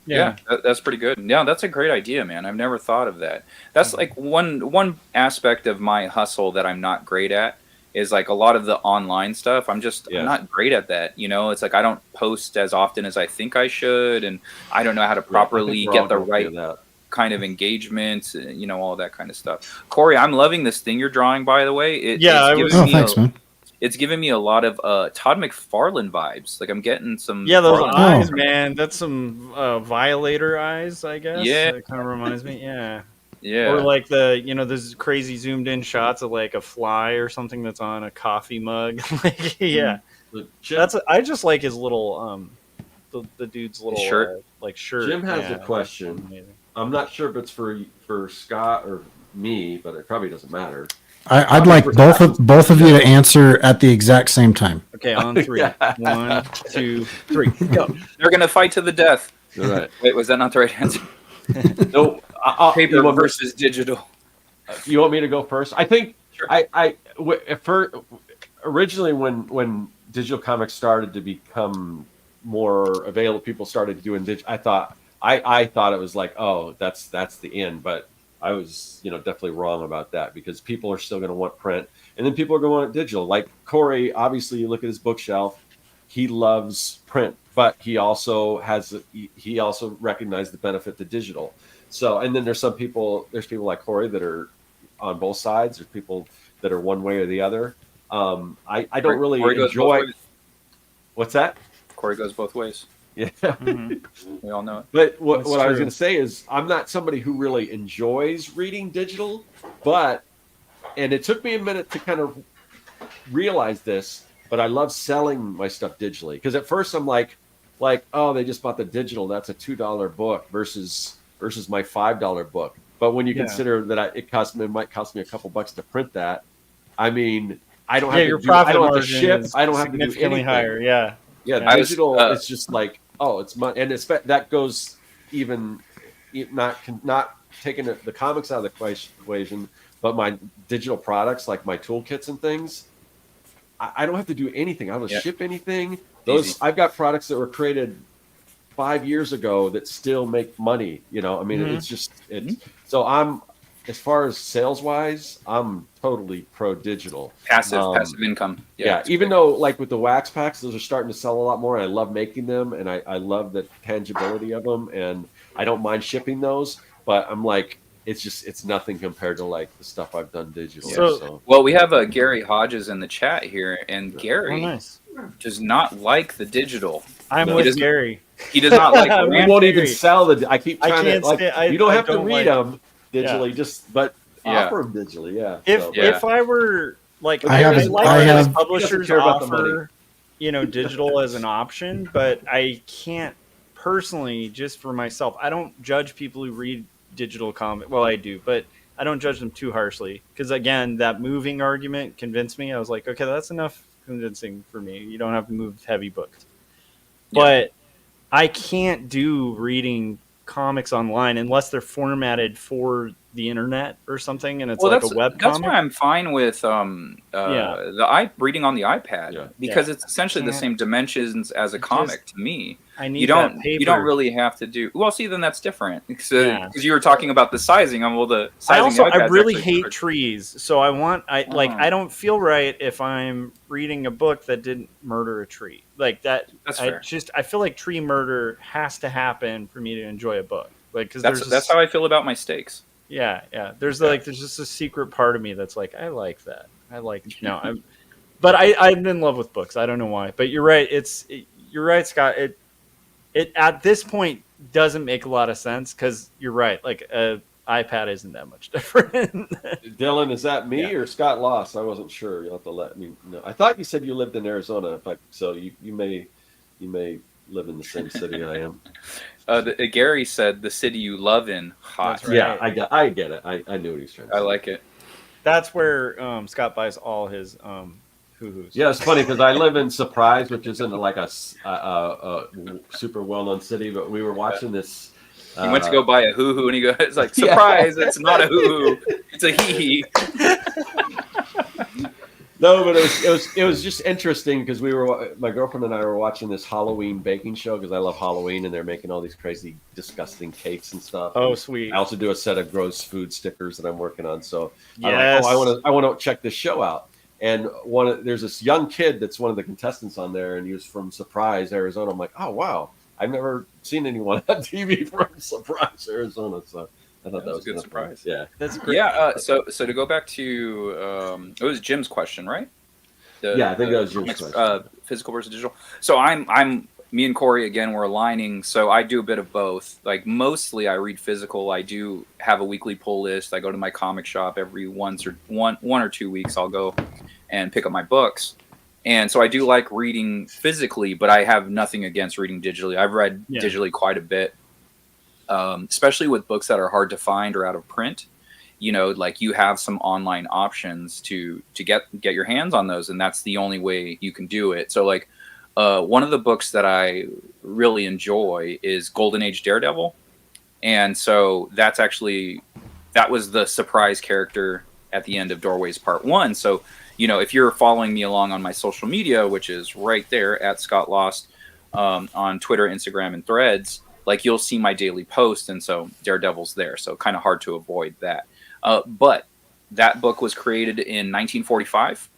[SPEAKER 1] Yeah, that's pretty good. Yeah, that's a great idea, man. I've never thought of that. That's like one aspect of my hustle that I'm not great at is like a lot of the online stuff. I'm not great at that. It's like I don't post as often as I think I should, and I don't know how to properly get the right kind of engagement, all that kind of stuff. Corey, I'm loving this thing you're drawing, by the way.
[SPEAKER 2] Thanks, man.
[SPEAKER 1] It's giving me a lot of Todd McFarlane vibes. Like I'm getting some
[SPEAKER 4] those
[SPEAKER 1] McFarlane
[SPEAKER 4] eyes,
[SPEAKER 1] vibes.
[SPEAKER 4] man. That's some Violator eyes, I guess.
[SPEAKER 1] Yeah,
[SPEAKER 4] it kind of reminds me. Yeah.
[SPEAKER 1] Yeah.
[SPEAKER 4] Or like those crazy zoomed in shots of like a fly or something that's on a coffee mug. Like, yeah. I just like his little the dude's little
[SPEAKER 1] shirt.
[SPEAKER 4] Shirt.
[SPEAKER 3] Jim has a question. I'm not sure if it's for Scott or me, but it probably doesn't matter.
[SPEAKER 2] I'd like both of you to answer at the exact same time.
[SPEAKER 4] Okay, on three. 1, 2, 3, go.
[SPEAKER 1] They're gonna fight to the death.
[SPEAKER 3] All right.
[SPEAKER 1] Wait, was that not the right answer?
[SPEAKER 3] No,
[SPEAKER 1] paper versus digital.
[SPEAKER 3] You want me to go first? I think originally when digital comics started to become more available, people started doing digital. I thought it was like, oh, that's the end, but I was definitely wrong about that, because people are still going to want print, and then people are going to want digital. Like Corey, obviously, you look at his bookshelf. he loves print, but he also recognized the benefit to digital. So, and then there's people like Corey that are on both sides. There's people that are one way or the other. I don't really
[SPEAKER 1] Corey goes both
[SPEAKER 3] enjoy.
[SPEAKER 1] ways.
[SPEAKER 3] What's that?
[SPEAKER 1] Corey goes both ways.
[SPEAKER 3] Yeah.
[SPEAKER 1] We all know it.
[SPEAKER 3] But what
[SPEAKER 4] That's
[SPEAKER 3] I was
[SPEAKER 4] true.
[SPEAKER 3] going to say is I'm not somebody who really enjoys reading digital, and it took me a minute to kind of realize this, but I love selling my stuff digitally. Because at first I'm like, oh, they just bought the digital. That's a $2 book versus my $5 book. But when you consider that it might cost me a couple bucks to print that, I mean, I don't have
[SPEAKER 4] your
[SPEAKER 3] to do, I
[SPEAKER 4] profit
[SPEAKER 3] don't have to
[SPEAKER 4] margin
[SPEAKER 3] ship.
[SPEAKER 4] is
[SPEAKER 3] I don't have to do
[SPEAKER 4] significantly
[SPEAKER 3] anything.
[SPEAKER 4] higher. Yeah.
[SPEAKER 3] Yeah, digital.
[SPEAKER 1] I was,
[SPEAKER 3] it's just like, oh, it's money, and that goes even not taking the comics out of the equation, but my digital products like my toolkits and things. I don't have to do anything. I don't ship anything. I've got products that were created 5 years ago that still make money. I mean, it's just so as far as sales wise, I'm totally pro digital.
[SPEAKER 1] Passive income.
[SPEAKER 3] Yeah, even though like with the wax packs, those are starting to sell a lot more. And I love making them, and I love the tangibility of them, and I don't mind shipping those. But I'm like, it's nothing compared to like the stuff I've done digital. So.
[SPEAKER 1] Well, we have Gary Hodges in the chat here, and Gary does not like the digital.
[SPEAKER 4] I'm with Gary.
[SPEAKER 1] He does not like.
[SPEAKER 3] We won't even sell the. I keep trying to like. You don't have to read them digitally, but offer them digitally. Yeah.
[SPEAKER 4] If I were like,
[SPEAKER 2] I have
[SPEAKER 4] publishers offer, digital as an option, but I can't personally, just for myself. I don't judge people who read digital comic. Well, I do, but I don't judge them too harshly because again, that moving argument convinced me. I was like, okay, that's enough convincing for me. You don't have to move heavy books, but I can't do reading comics online unless they're formatted for the internet or something, and it's like a web
[SPEAKER 1] that's
[SPEAKER 4] comic.
[SPEAKER 1] why I'm fine with reading on the iPad because it's essentially the same dimensions as a comic to me.
[SPEAKER 4] I need
[SPEAKER 1] you don't really have to do well. See, then that's different because you were talking about the sizing. The sizing.
[SPEAKER 4] I really hate trees, so I don't feel right if I'm reading a book that didn't murder a tree like that.
[SPEAKER 1] That's fair.
[SPEAKER 4] I feel like tree murder has to happen for me to enjoy a book. Like because
[SPEAKER 1] that's how I feel about my steaks.
[SPEAKER 4] Yeah. There's just a secret part of me that's like, I like that. But I'm in love with books. I don't know why, but you're right. You're right, Scott. It at this point doesn't make a lot of sense because you're right. Like iPad isn't that much different.
[SPEAKER 3] Dylan, is that me or Scott Loss? I wasn't sure. You'll have to let me know. I thought you said you lived in Arizona, so you may live in the same city I am.
[SPEAKER 1] Gary said the city you love in hot.
[SPEAKER 4] Right.
[SPEAKER 3] Yeah, I get it. I knew what he's trying to say.
[SPEAKER 1] I like it.
[SPEAKER 4] That's where Scott buys all his hoo-hoos.
[SPEAKER 3] Yeah, it's funny because I live in Surprise, which isn't like a super well-known city, but we were watching this.
[SPEAKER 1] He went to go buy a hoo-hoo, and he goes, "It's like surprise! It's not a hoo-hoo. It's a hee-hee."
[SPEAKER 3] No, but it was just interesting because my girlfriend and I were watching this Halloween baking show because I love Halloween and they're making all these crazy, disgusting cakes and stuff.
[SPEAKER 4] Oh,
[SPEAKER 3] and
[SPEAKER 4] sweet!
[SPEAKER 3] I also do a set of gross food stickers that I'm working on. So
[SPEAKER 4] yes.
[SPEAKER 3] I want to check this show out. And there's this young kid that's one of the contestants on there, and he was from Surprise, Arizona. I'm like, oh wow, I've never seen anyone on TV from Surprise, Arizona. So I thought that was
[SPEAKER 1] a good surprise.
[SPEAKER 3] Yeah,
[SPEAKER 4] that's great.
[SPEAKER 1] Yeah. So to go back to it was Jim's question, right?
[SPEAKER 3] I think that was Jim's question.
[SPEAKER 1] Physical versus digital. So me and Corey again. We're aligning. So I do a bit of both. Like mostly, I read physical. I do have a weekly pull list. I go to my comic shop every one or 2 weeks. I'll go and pick up my books. And so I do like reading physically, but I have nothing against reading digitally. I've read digitally quite a bit. Especially with books that are hard to find or out of print, like you have some online options to get your hands on those, and that's the only way you can do it. So like one of the books that I really enjoy is Golden Age Daredevil, and so that was the surprise character at the end of Doorways Part 1. So if you're following me along on my social media, which is right there at Scott Lost on Twitter, Instagram, and Threads, like you'll see my daily post, and so Daredevil's there. So kind of hard to avoid that. But that book was created in 1945,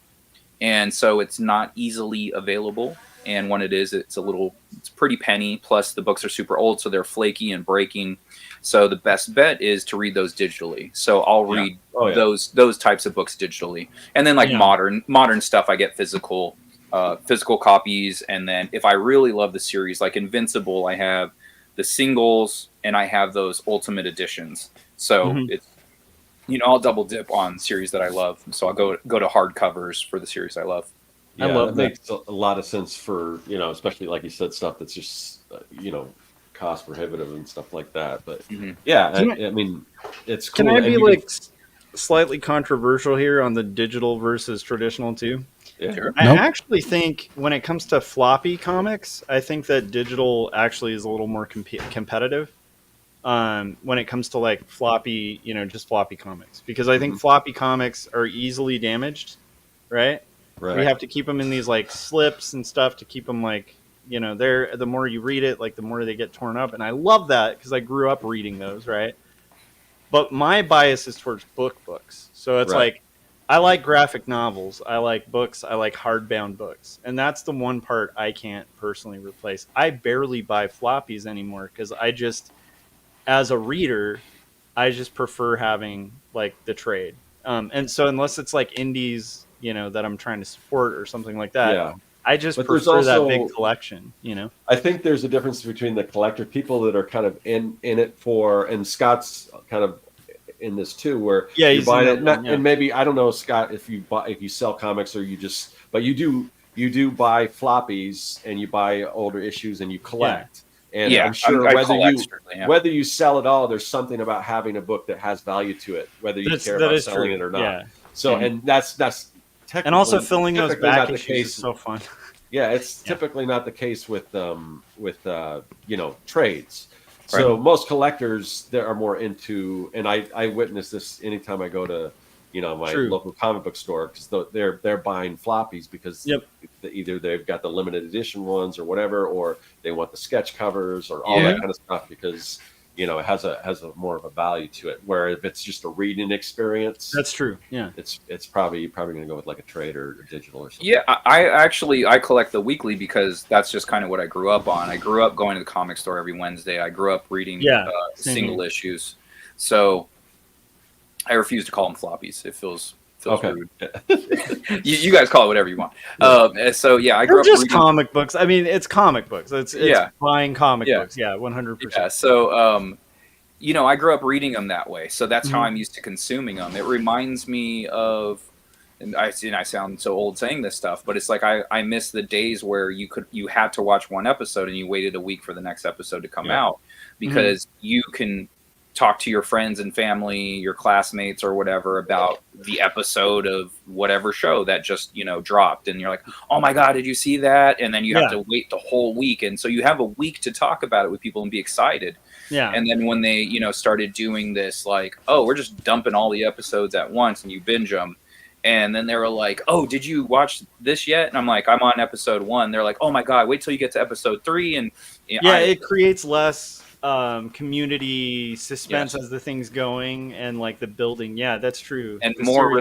[SPEAKER 1] and so it's not easily available and when it is, it's pretty penny. Plus, the books are super old, so they're flaky and breaking. So the best bet is to read those digitally. So I'll read those types of books digitally, and then modern stuff, I get physical copies. And then if I really love the series, like Invincible, I have the singles and I have those ultimate editions. So it's, I'll double dip on series that I love. So I'll go to hardcovers for the series I love.
[SPEAKER 3] Yeah, I love that. Makes a lot of sense for, especially like you said, stuff that's just, cost prohibitive and stuff like that. But I mean, it's cool.
[SPEAKER 4] Can I be slightly controversial here on the digital versus traditional too?
[SPEAKER 3] Yeah, sure.
[SPEAKER 4] I actually think when it comes to floppy comics, I think that digital actually is a little more competitive when it comes to floppy, just floppy comics, because I think floppy comics are easily damaged, right?
[SPEAKER 3] Right.
[SPEAKER 4] We have to keep them in these slips and stuff to keep them they're, the more you read it, the more they get torn up. And I love that because I grew up reading those, right? But my bias is towards books. So it's I like graphic novels. I like books. I like hardbound books. And that's the one part I can't personally replace. I barely buy floppies anymore because as a reader, I just prefer having the trade. And so unless it's indies, that I'm trying to support or something like that, I just prefer that big collection,
[SPEAKER 3] I think there's a difference between the collector people that are kind of in it for, and Scott's kind of in this too, where you're buying it, and maybe, I don't know, Scott, if you sell comics or but you do buy floppies and you buy older issues and you collect. And I'm sure whether you sell it all, there's something about having a book that has value to it, whether you care about selling it or not. Yeah. So, and that's
[SPEAKER 4] and also filling those back issues is so fun.
[SPEAKER 3] Yeah, it's typically not the case with trades. So most collectors that are more into, and I witness this anytime I go to my local comic book store, because they're buying floppies because either they've got the limited edition ones or whatever, or they want the sketch covers or all that kind of stuff because it has a more of a value to it. Where if it's just a reading experience,
[SPEAKER 4] that's true. Yeah,
[SPEAKER 3] it's probably going to go with a trade or digital or something.
[SPEAKER 1] Yeah, I collect the weekly because that's just kind of what I grew up on. I grew up going to the comic store every Wednesday. I grew up reading single issues, so I refuse to call them floppies. It feels rude. you guys call it whatever you want. So I grew up
[SPEAKER 4] just
[SPEAKER 1] reading
[SPEAKER 4] comic books. I mean, it's comic books. It's buying comic books. Yeah, 100%.
[SPEAKER 1] Yeah. So I grew up reading them that way. So that's how I'm used to consuming them. It reminds me of, and I sound so old saying this stuff, but it's I miss the days where you had to watch one episode and you waited a week for the next episode to come out, because you can talk to your friends and family, your classmates or whatever about the episode of whatever show that just, dropped. And you're like, oh my God, did you see that? And then you have to wait the whole week. And so you have a week to talk about it with people and be excited.
[SPEAKER 4] Yeah.
[SPEAKER 1] And then when they, started doing this, we're just dumping all the episodes at once and you binge them. And then they were like, oh, did you watch this yet? And I'm like, I'm on episode 1. They're like, oh my God, wait till you get to episode 3. And
[SPEAKER 4] it creates less community suspense as the thing's going and the building. Yeah, that's true.
[SPEAKER 1] And more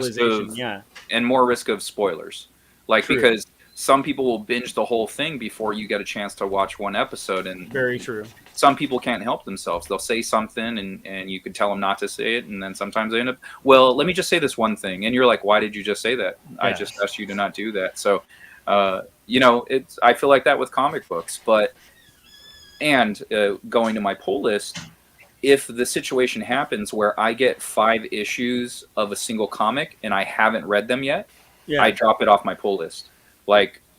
[SPEAKER 1] risk of spoilers. Because some people will binge the whole thing before you get a chance to watch one episode. And
[SPEAKER 4] very true.
[SPEAKER 1] Some people can't help themselves. They'll say something and you could tell them not to say it. And then sometimes they end up, well, let me just say this one thing. And you're like, why did you just say that? Yeah. I just asked you to not do that. So, I feel like that with comic books, and going to my pull list, if the situation happens where I get 5 issues of a single comic and I haven't read them yet, I drop it off my pull list.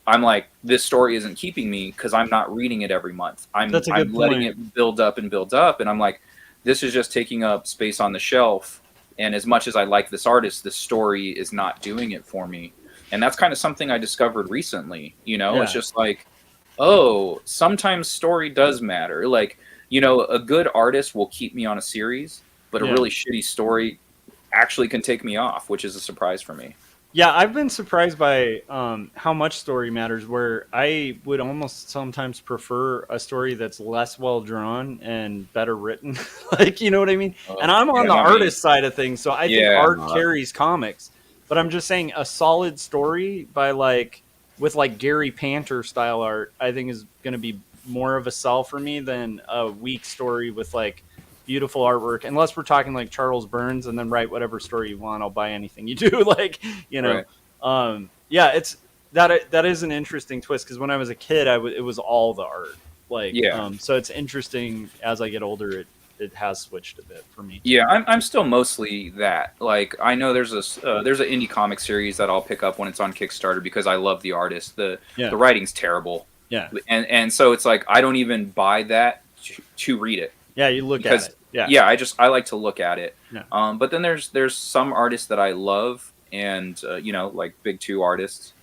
[SPEAKER 1] I'm like, this story isn't keeping me because I'm not reading it every month. I'm letting it build up. And I'm like, this is just taking up space on the shelf. And as much as I like this artist, the story is not doing it for me. And that's kind of something I discovered recently. It's just sometimes story does matter. A good artist will keep me on a series, but a really shitty story actually can take me off, which is a surprise for me.
[SPEAKER 4] Yeah, I've been surprised by how much story matters, where I would almost sometimes prefer a story that's less well drawn and better written. You know what I mean? And I'm on the artist side of things, so I think art carries comics. But I'm just saying a solid story by with like Gary Panter style art, I think is going to be more of a sell for me than a weak story with like beautiful artwork. Unless we're talking like Charles Burns, and then write whatever story you want, I'll buy anything you do. Like, you know, yeah, it's that is an interesting twist, because when I was a kid, it was all the art. Like, so it's interesting as I get older. It has switched a bit for me.
[SPEAKER 1] Yeah, I'm still mostly that. Like, I know there's an indie comic series that I'll pick up when it's on Kickstarter because I love the artist. The writing's terrible.
[SPEAKER 4] Yeah,
[SPEAKER 1] and so it's like I don't even buy that to read it.
[SPEAKER 4] Yeah, you look at it.
[SPEAKER 1] Yeah, I like to look at it. Yeah. But then there's some artists that I love, and you know, like big two artists.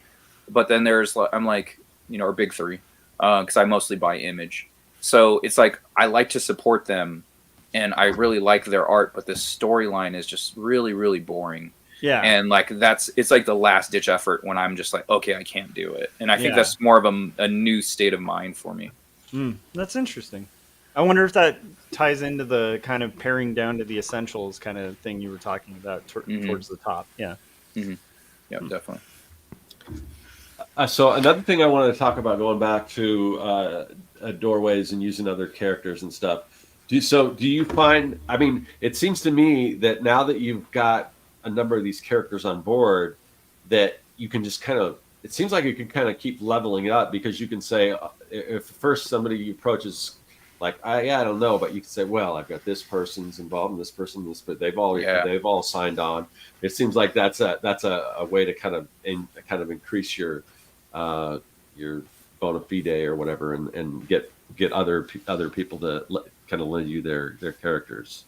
[SPEAKER 1] But then I'm like, you know, or big three, because I mostly buy Image. So it's like I like to support them, and I really like their art, but the storyline is just really, really boring.
[SPEAKER 4] Yeah.
[SPEAKER 1] And like it's like the last ditch effort when I'm just like, okay, I can't do it. And I think that's more of a new state of mind for me.
[SPEAKER 4] That's interesting. I wonder if that ties into the kind of paring down to the essentials kind of thing you were talking about towards the top. Yeah.
[SPEAKER 1] Mm-hmm. Yeah, definitely.
[SPEAKER 3] So another thing I wanted to talk about, going back to doorways and using other characters and stuff. Do you find, I mean, it seems to me that now that you've got a number of these characters on board, that you can just kind of, it seems like you can kind of keep leveling up, because you can say, if first somebody you approach is like, I don't know, but you can say, well, I've got this person's involved and this person, but they've all signed on. It seems like that's a way to kind of increase your bona fide or whatever, and get other people to kind of lend you their characters.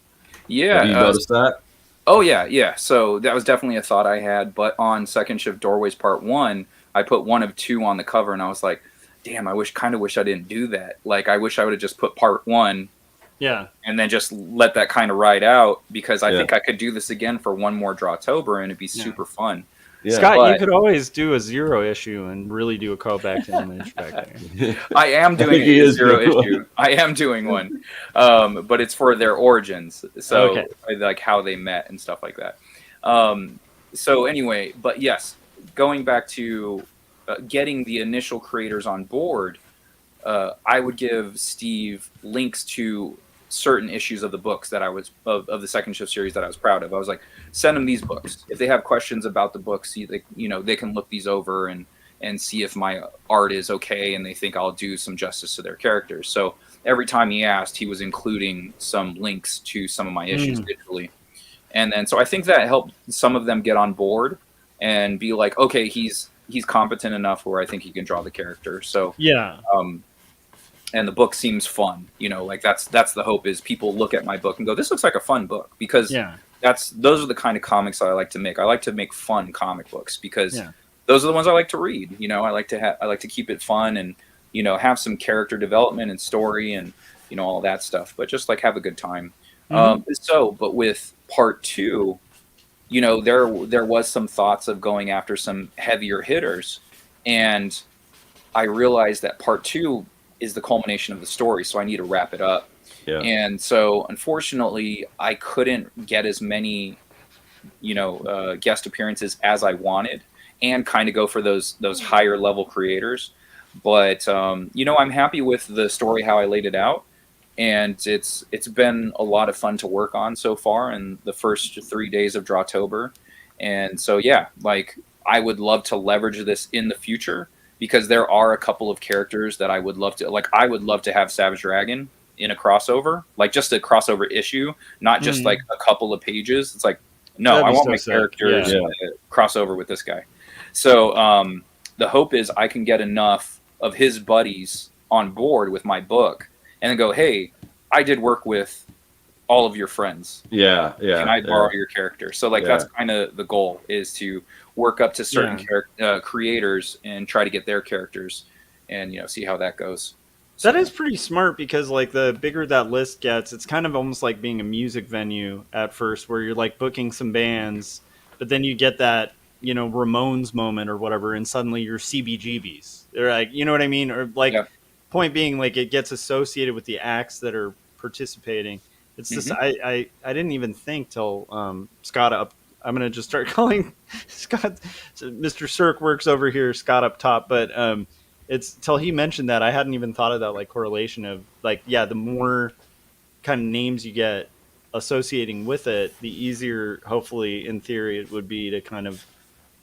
[SPEAKER 1] Yeah.
[SPEAKER 3] Have you noticed that?
[SPEAKER 1] Oh yeah. So that was definitely a thought I had, but on Second Shift Doorways Part 1, I put 1 of 2 on the cover, and I was like, damn, I wish I didn't do that. Like, I wish I would have just put Part 1.
[SPEAKER 4] Yeah.
[SPEAKER 1] And then just let that kind of ride out, because I think I could do this again for one more Drawtober, and it'd be super fun.
[SPEAKER 4] Yeah. Scott, you could always do a 0 issue and really do a callback to Image back there.
[SPEAKER 1] I am doing a 0 issue. I am doing one, but it's for their origins, so like how they met and stuff like that. So anyway, but yes, going back to getting the initial creators on board, I would give Steve links to certain issues of the books that I was of the Second Shift series that I was proud of. I was like, send them these books. If they have questions about the books, they can look these over and see if my art is okay, and they think I'll do some justice to their characters. So every time he asked, he was including some links to some of my issues digitally. And then, so I think that helped some of them get on board and be like, okay, he's competent enough where I think he can draw the character. So
[SPEAKER 4] yeah.
[SPEAKER 1] And the book seems fun, like that's the hope, is people look at my book and go, this looks like a fun book, because those are the kind of comics that I like to make. I like to make fun comic books, because those are the ones I like to read. I like to keep it fun and, have some character development and story and, all that stuff, but just like have a good time. But with Part 2, there was some thoughts of going after some heavier hitters, and I realized that Part 2 is the culmination of the story, so I need to wrap it up. Yeah. And so, unfortunately, I couldn't get as many, guest appearances as I wanted, and kind of go for those higher level creators. But I'm happy with the story, how I laid it out, and it's been a lot of fun to work on so far in the first 3 days of Drawtober. And so, yeah, like, I would love to leverage this in the future, because there are a couple of characters that I would love to, like, I would love to have Savage Dragon in a crossover, like just a crossover issue, not just like a couple of pages. It's like, no, I want my characters cross over with this guy. So the hope is I can get enough of his buddies on board with my book and then go, hey, I did work with all of your friends. Yeah. Can I borrow your character? So like that's kind of the goal, is to work up to certain creators and try to get their characters and see how that goes. So
[SPEAKER 4] that is pretty smart, because like the bigger that list gets, it's kind of almost like being a music venue at first, where you're like booking some bands, but then you get that Ramones moment or whatever, and suddenly you're CBGBs. They're like, you know what I mean? Or like point being, like, it gets associated with the acts that are participating. It's just I didn't even think till Scott I'm gonna just start calling Scott. Mr. Cirque works over here, Scott up top, but it's till he mentioned that I hadn't even thought of that like correlation of like the more kind of names you get associating with it, the easier, hopefully, in theory, it would be to kind of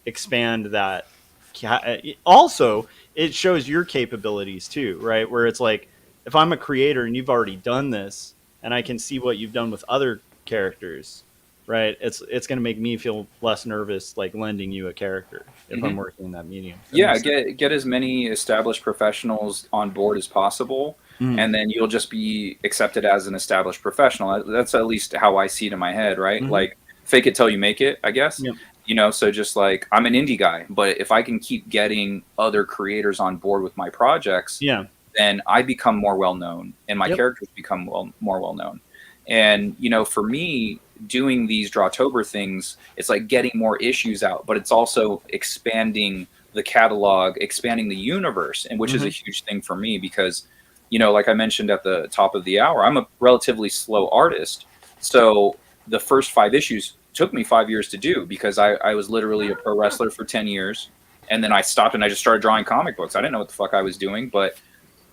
[SPEAKER 4] expand that. Also, it shows your capabilities too, right? Where it's like, if I'm a creator and you've already done this, and I can see what you've done with other characters, right? It's going to make me feel less nervous, like lending you a character if I'm working in that medium.
[SPEAKER 1] Yeah, get as many established professionals on board as possible, and then you'll just be accepted as an established professional. That's at least how I see it in my head, right? Like, fake it till you make it, I guess.
[SPEAKER 4] Yep.
[SPEAKER 1] You know, so just like, I'm an indie guy, but if I can keep getting other creators on board with my projects, then I become more well-known, and my characters become more well-known. And, you know, for me, doing these Drawtober things, it's like getting more issues out, but it's also expanding the catalog, expanding the universe, and which is a huge thing for me because, you know, like I mentioned at the top of the hour, I'm a relatively slow artist. So the first 5 issues took me 5 years to do because I was literally a pro wrestler for 10 years. And then I stopped and I just started drawing comic books. I didn't know what the fuck I was doing, but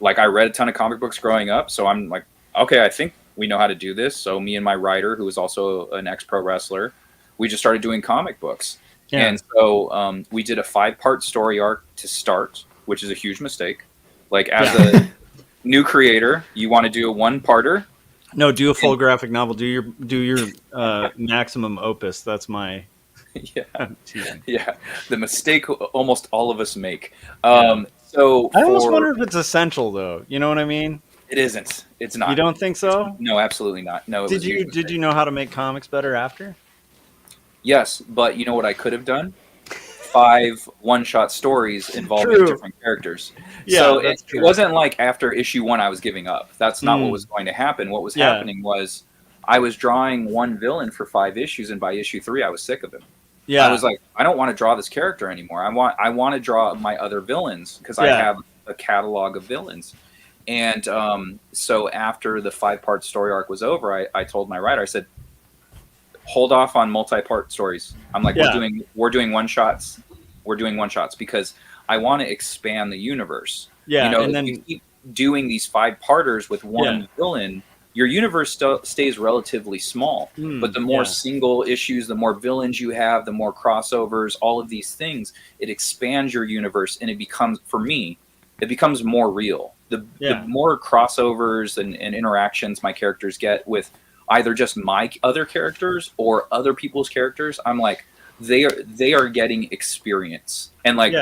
[SPEAKER 1] like I read a ton of comic books growing up. So I'm like, okay, I think we know how to do this. So me and my writer, who was also an ex-pro wrestler, we just started doing comic books. Yeah. And so we did a 5-part story arc to start, which is a huge mistake. Like as a new creator, you want to do a 1-parter.
[SPEAKER 4] No, do a full graphic novel. Do your maximum opus. That's my
[SPEAKER 1] the mistake almost all of us make. So
[SPEAKER 4] I almost wonder if it's essential, though. You know what I mean?
[SPEAKER 1] It isn't. It's not.
[SPEAKER 4] You don't think so?
[SPEAKER 1] No, absolutely not. No.
[SPEAKER 4] Did you know how to make comics better after?
[SPEAKER 1] Yes, but you know what I could have done? 5 one-shot stories involving different characters. Yeah, so it wasn't like after issue 1 I was giving up. That's not what was going to happen. What was happening was I was drawing one villain for 5 issues, and by issue 3 I was sick of him. Yeah, I was like, I don't want to draw this character anymore. I want to draw my other villains because I have a catalog of villains. And so after the 5-part story arc was over, I told my writer, I said, hold off on multi-part stories. I'm like, we're doing one-shots. We're doing one-shots because I want to expand the universe. Yeah, you know, and then you keep doing these 5-parters with one villain, your universe stays relatively small. But the more single issues, the more villains you have, the more crossovers, all of these things, it expands your universe, and it becomes, for me, it becomes more real. The more crossovers and interactions my characters get with either just my other characters or other people's characters, I'm like, they are getting experience. And like,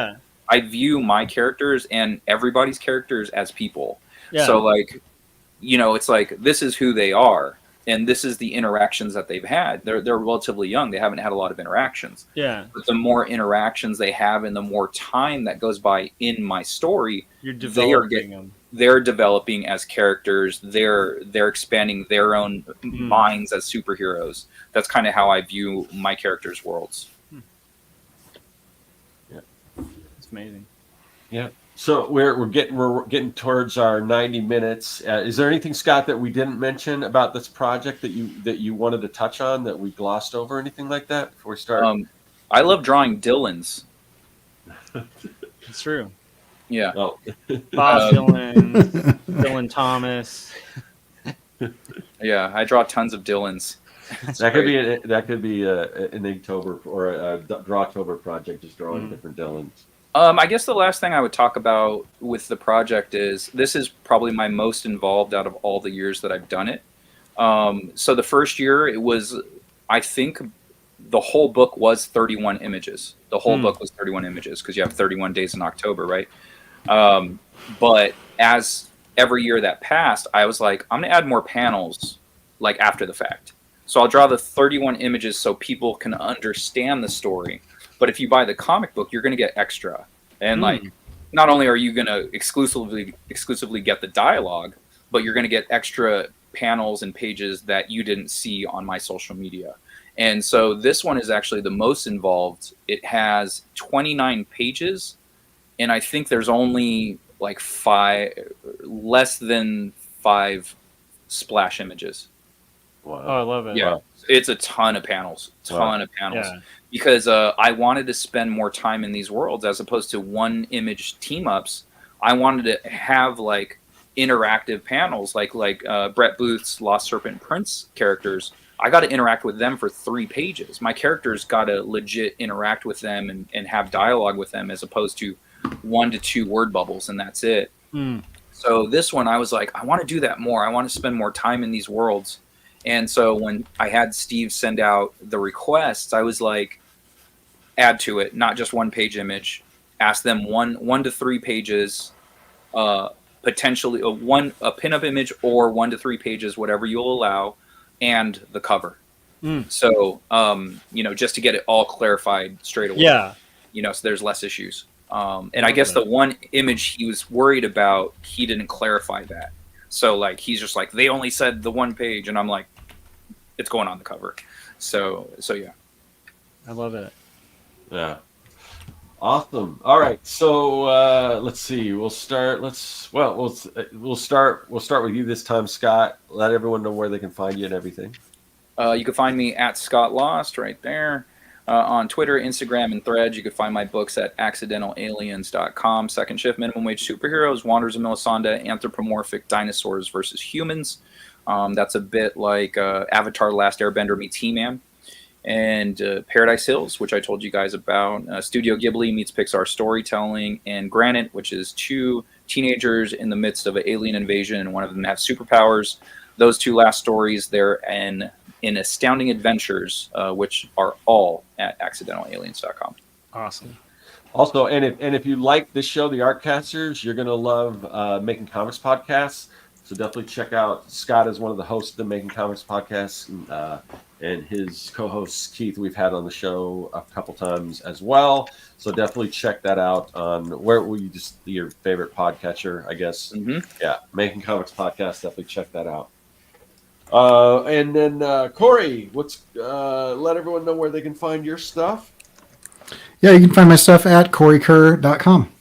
[SPEAKER 1] I view my characters and everybody's characters as people. So like, you know, it's like, this is who they are, and this is the interactions that they've had. They're relatively young. They haven't had a lot of interactions. Yeah. But the more interactions they have and the more time that goes by in my story, they're developing as characters. They're expanding their own minds as superheroes. That's kind of how I view my characters' worlds.
[SPEAKER 4] Yeah. It's amazing.
[SPEAKER 3] Yeah. So we're getting towards our 90 minutes. Is there anything, Scott, that we didn't mention about this project that you wanted to touch on that we glossed over, anything like that before we start?
[SPEAKER 1] I love drawing Dylans.
[SPEAKER 4] It's true.
[SPEAKER 1] Yeah.
[SPEAKER 3] Oh.
[SPEAKER 4] Bob Dylan, Dylan Thomas.
[SPEAKER 1] Yeah, I draw tons of Dylans.
[SPEAKER 3] That could be an Inktober or a Drawtober project, just drawing different Dylans.
[SPEAKER 1] I guess the last thing I would talk about with the project is this is probably my most involved out of all the years that I've done it. So the first year it was, I think the whole book was 31 images. The whole book was 31 images because you have 31 days in October, right? But as every year that passed, I was like, I'm going to add more panels like after the fact. So I'll draw the 31 images so people can understand the story. But if you buy the comic book, you're going to get extra. And like, not only are you going to exclusively get the dialogue, but you're going to get extra panels and pages that you didn't see on my social media. And so this one is actually the most involved. It has 29 pages, and I think there's only like less than 5 splash images.
[SPEAKER 3] Wow.
[SPEAKER 4] Oh, I love it.
[SPEAKER 1] Yeah,
[SPEAKER 3] Wow.
[SPEAKER 1] it's a ton of panels,
[SPEAKER 4] Yeah.
[SPEAKER 1] because I wanted to spend more time in these worlds as opposed to one image team ups. I wanted to have like interactive panels, like Brett Booth's Lost Serpent Prince characters. I got to interact with them for 3 pages. My characters got to legit interact with them and have dialogue with them as opposed to 1 to 2 word bubbles and that's it.
[SPEAKER 4] Mm.
[SPEAKER 1] So this one, I was like, I want to do that more. I want to spend more time in these worlds. And so when I had Steve send out the requests, I was like, add to it, not just 1-page image. Ask them 1 to 3 pages, potentially a pinup image or 1 to 3 pages, whatever you'll allow, and the cover. So just to get it all clarified straight away.
[SPEAKER 4] Yeah.
[SPEAKER 1] So there's less issues. And I guess the one image he was worried about, he didn't clarify that. So like he's just like, they only said the 1 page, and I'm like, it's going on the cover. So yeah.
[SPEAKER 4] I love it.
[SPEAKER 3] Yeah. Awesome. All right. So let's see. We'll start with you this time, Scott. Let everyone know where they can find you and everything.
[SPEAKER 1] You can find me at Scott Lost right there. On Twitter, Instagram, and Threads. You can find my books at accidentalaliens.com. Second Shift, Minimum Wage Superheroes, Wanderers of Melisande, Anthropomorphic Dinosaurs versus Humans. That's a bit like Avatar: The Last Airbender meets He-Man. And Paradise Hills, which I told you guys about. Studio Ghibli meets Pixar storytelling. And Granite, which is 2 teenagers in the midst of an alien invasion, and one of them has superpowers. Those 2 last stories, they're in Astounding Adventures, which are all at accidentalaliens.com.
[SPEAKER 4] Awesome.
[SPEAKER 3] Also, and if you like this show, the Artcasters, you're going to love Making Comics podcasts. So definitely check out Scott as one of the hosts of the Making Comics podcast, and his co-host Keith we've had on the show a couple times as well. So definitely check that out on where will you just your favorite podcatcher, I guess.
[SPEAKER 1] Mm-hmm.
[SPEAKER 3] Yeah, Making Comics podcast. Definitely check that out. And then Corey, let everyone know where they can find your stuff.
[SPEAKER 2] Yeah, you can find my stuff at coreykerr.com.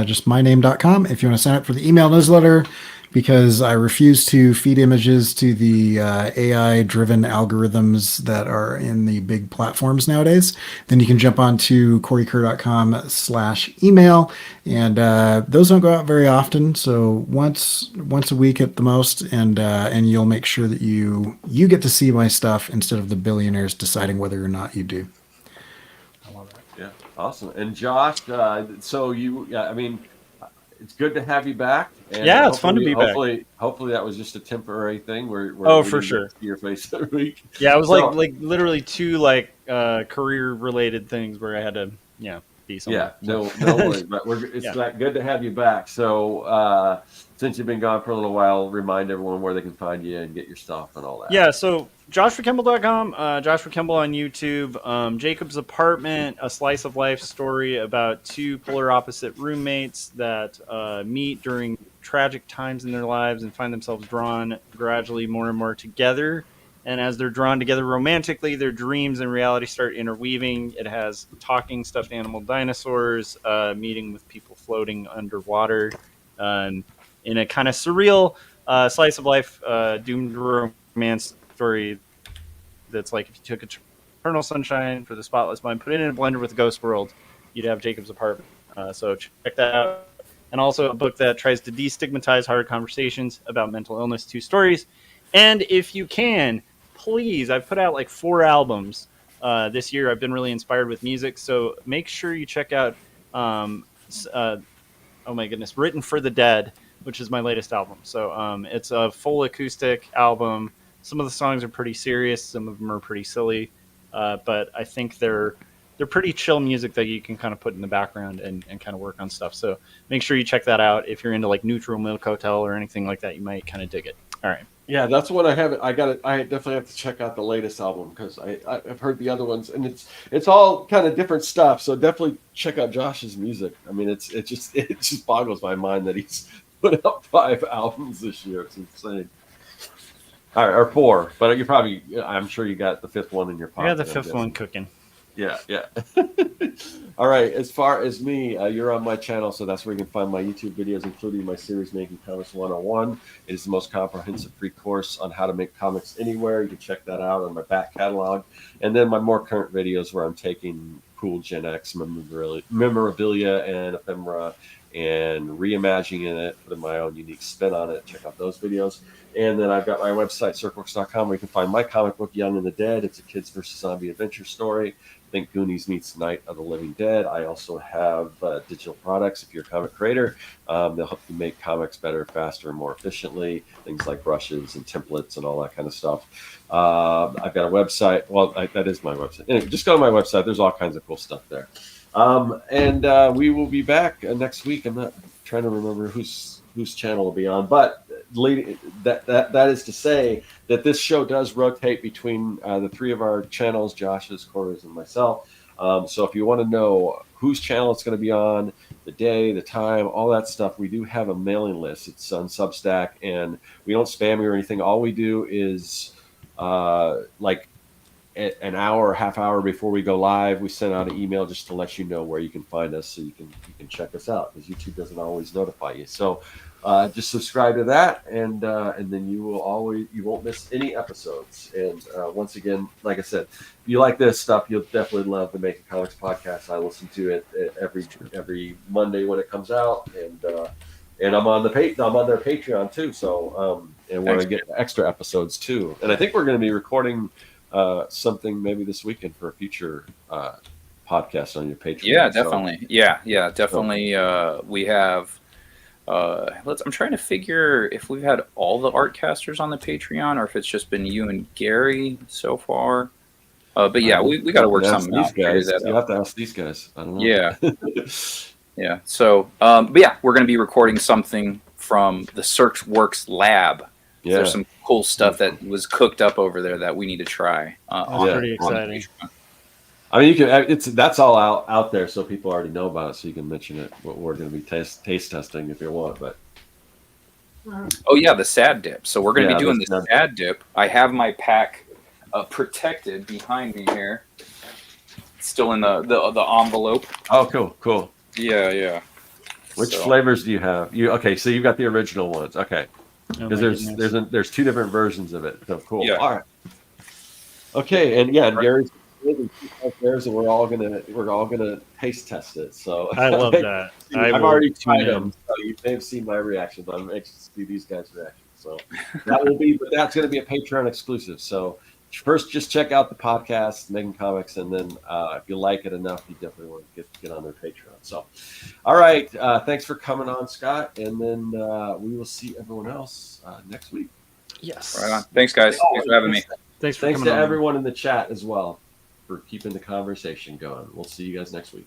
[SPEAKER 2] Just myname.com. If you want to sign up for the email newsletter, because I refuse to feed images to the AI-driven algorithms that are in the big platforms nowadays, then you can jump on to coreykerr.com/email, and those don't go out very often, so once a week at the most, and you'll make sure that you get to see my stuff instead of the billionaires deciding whether or not you do.
[SPEAKER 4] I love it.
[SPEAKER 3] Yeah, awesome. And Josh, it's good to have you back. And
[SPEAKER 4] yeah, it's fun to be back.
[SPEAKER 3] Hopefully that was just a temporary thing. Where
[SPEAKER 4] for sure.
[SPEAKER 3] See your face every week.
[SPEAKER 4] Yeah, it was like literally 2 career related things where I had to be somewhere.
[SPEAKER 3] Yeah, no worries. But it's good to have you back. So since you've been gone for a little while, remind everyone where they can find you and get your stuff and all that.
[SPEAKER 4] Yeah, so joshforkimball.com, Josh for Kimball on YouTube, Jacob's Apartment, a slice of life story about 2 polar opposite roommates that meet during tragic times in their lives and find themselves drawn gradually more and more together. And as they're drawn together romantically, their dreams and reality start interweaving. It has talking stuffed animal dinosaurs, meeting with people floating underwater, in a kind of surreal slice of life doomed romance story that's like if you took Eternal Sunshine for the Spotless Mind, put it in a blender with Ghost World, you'd have Jacob's Apartment. So check that out. And also a book that tries to destigmatize hard conversations about mental illness, 2 stories. And if you can, please, I've put out like 4 albums this year. I've been really inspired with music. So make sure you check out, Written for the Dead, which is my latest album. So it's a full acoustic album. Some of the songs are pretty serious. Some of them are pretty silly. But I think they're pretty chill music that you can kind of put in the background and kind of work on stuff. So make sure you check that out. If you're into like Neutral Milk Hotel or anything like that, you might kind of dig it. All right.
[SPEAKER 3] Yeah, that's what I have. I definitely have to check out the latest album because I've heard the other ones, and it's all kind of different stuff. So definitely check out Josh's music. I mean, it just boggles my mind that he's put out 5 albums this year. It's insane. All right, or 4, but I'm sure you got the 5th one in your pocket.
[SPEAKER 4] I got the 5th one cooking.
[SPEAKER 3] Yeah. All right. As far as me, you're on my channel, so that's where you can find my YouTube videos, including my series Making Comics 101. It is the most comprehensive free course on how to make comics anywhere. You can check that out on my back catalog. And then my more current videos where I'm taking cool Gen X memorabilia and ephemera and reimagining it, putting my own unique spin on it. Check out those videos. And then I've got my website, circlworks.com, where you can find my comic book, Young and the Dead. It's a kids versus zombie adventure story. Think Goonies meets Night of the Living Dead. I also have digital products. If you're a comic creator, they'll help you make comics better, faster, and more efficiently. Things like brushes and templates and all that kind of stuff. I've got a website. Well, that is my website. Anyway, just go to my website. There's all kinds of cool stuff there. And we will be back next week. I'm not trying to remember whose channel will be on, but that is to say that this show does rotate between the three of our channels, Josh's, Corey's, and myself. So if you want to know whose channel it's going to be on, the day, the time, all that stuff, we do have a mailing list. It's on Substack, and we don't spam you or anything. All we do is like an hour or half hour before we go live, we send out an email just to let you know where you can find us, so you can check us out, because YouTube doesn't always notify you. So just subscribe to that, and then you won't miss any episodes. And once again, like I said, if you like this stuff, you'll definitely love the Making Comics podcast. I listen to it every Monday when it comes out, and I'm on their Patreon too. So and we're gonna get extra episodes too. And I think we're going to be recording something maybe this weekend for a future podcast on your Patreon.
[SPEAKER 1] Yeah, definitely. So, yeah, definitely. We have. I'm trying to figure if we've had all the Artcasters on the Patreon, or if it's just been you and Gary so far. But yeah, we got to work something out.
[SPEAKER 3] You have to ask these guys. I don't know.
[SPEAKER 1] Yeah. Yeah. So, but yeah, we're going to be recording something from the Search Works lab. Yeah. There's some cool stuff that was cooked up over there that we need to try.
[SPEAKER 4] Pretty exciting.
[SPEAKER 3] I mean, you can. That's all out there, so people already know about it. So you can mention it. What we're going to be taste testing if you want. But
[SPEAKER 1] oh yeah, the sad dip. So we're going to be doing the sad dip. I have my pack protected behind me here. It's still in the envelope.
[SPEAKER 3] Oh, cool.
[SPEAKER 1] Yeah.
[SPEAKER 3] Which flavors do you have? So you've got the original ones. Okay. Because there's two different versions of it. So cool.
[SPEAKER 1] Yeah.
[SPEAKER 3] All right. Okay, and Gary's theirs, and we're all gonna taste test it. So
[SPEAKER 4] I love that.
[SPEAKER 3] I've already tried them, so you may have seen my reaction, but I'm anxious to see these guys' reactions. So that's going to be a Patreon exclusive. So first, just check out the podcast, Making Comics, and then if you like it enough, you definitely want to get on their Patreon. So, all right, thanks for coming on, Scott, and then we will see everyone else next week.
[SPEAKER 4] Yes.
[SPEAKER 1] Right on. Thanks, guys. Thanks for having me.
[SPEAKER 3] Thanks to everyone in the chat as well for keeping the conversation going. We'll see you guys next week.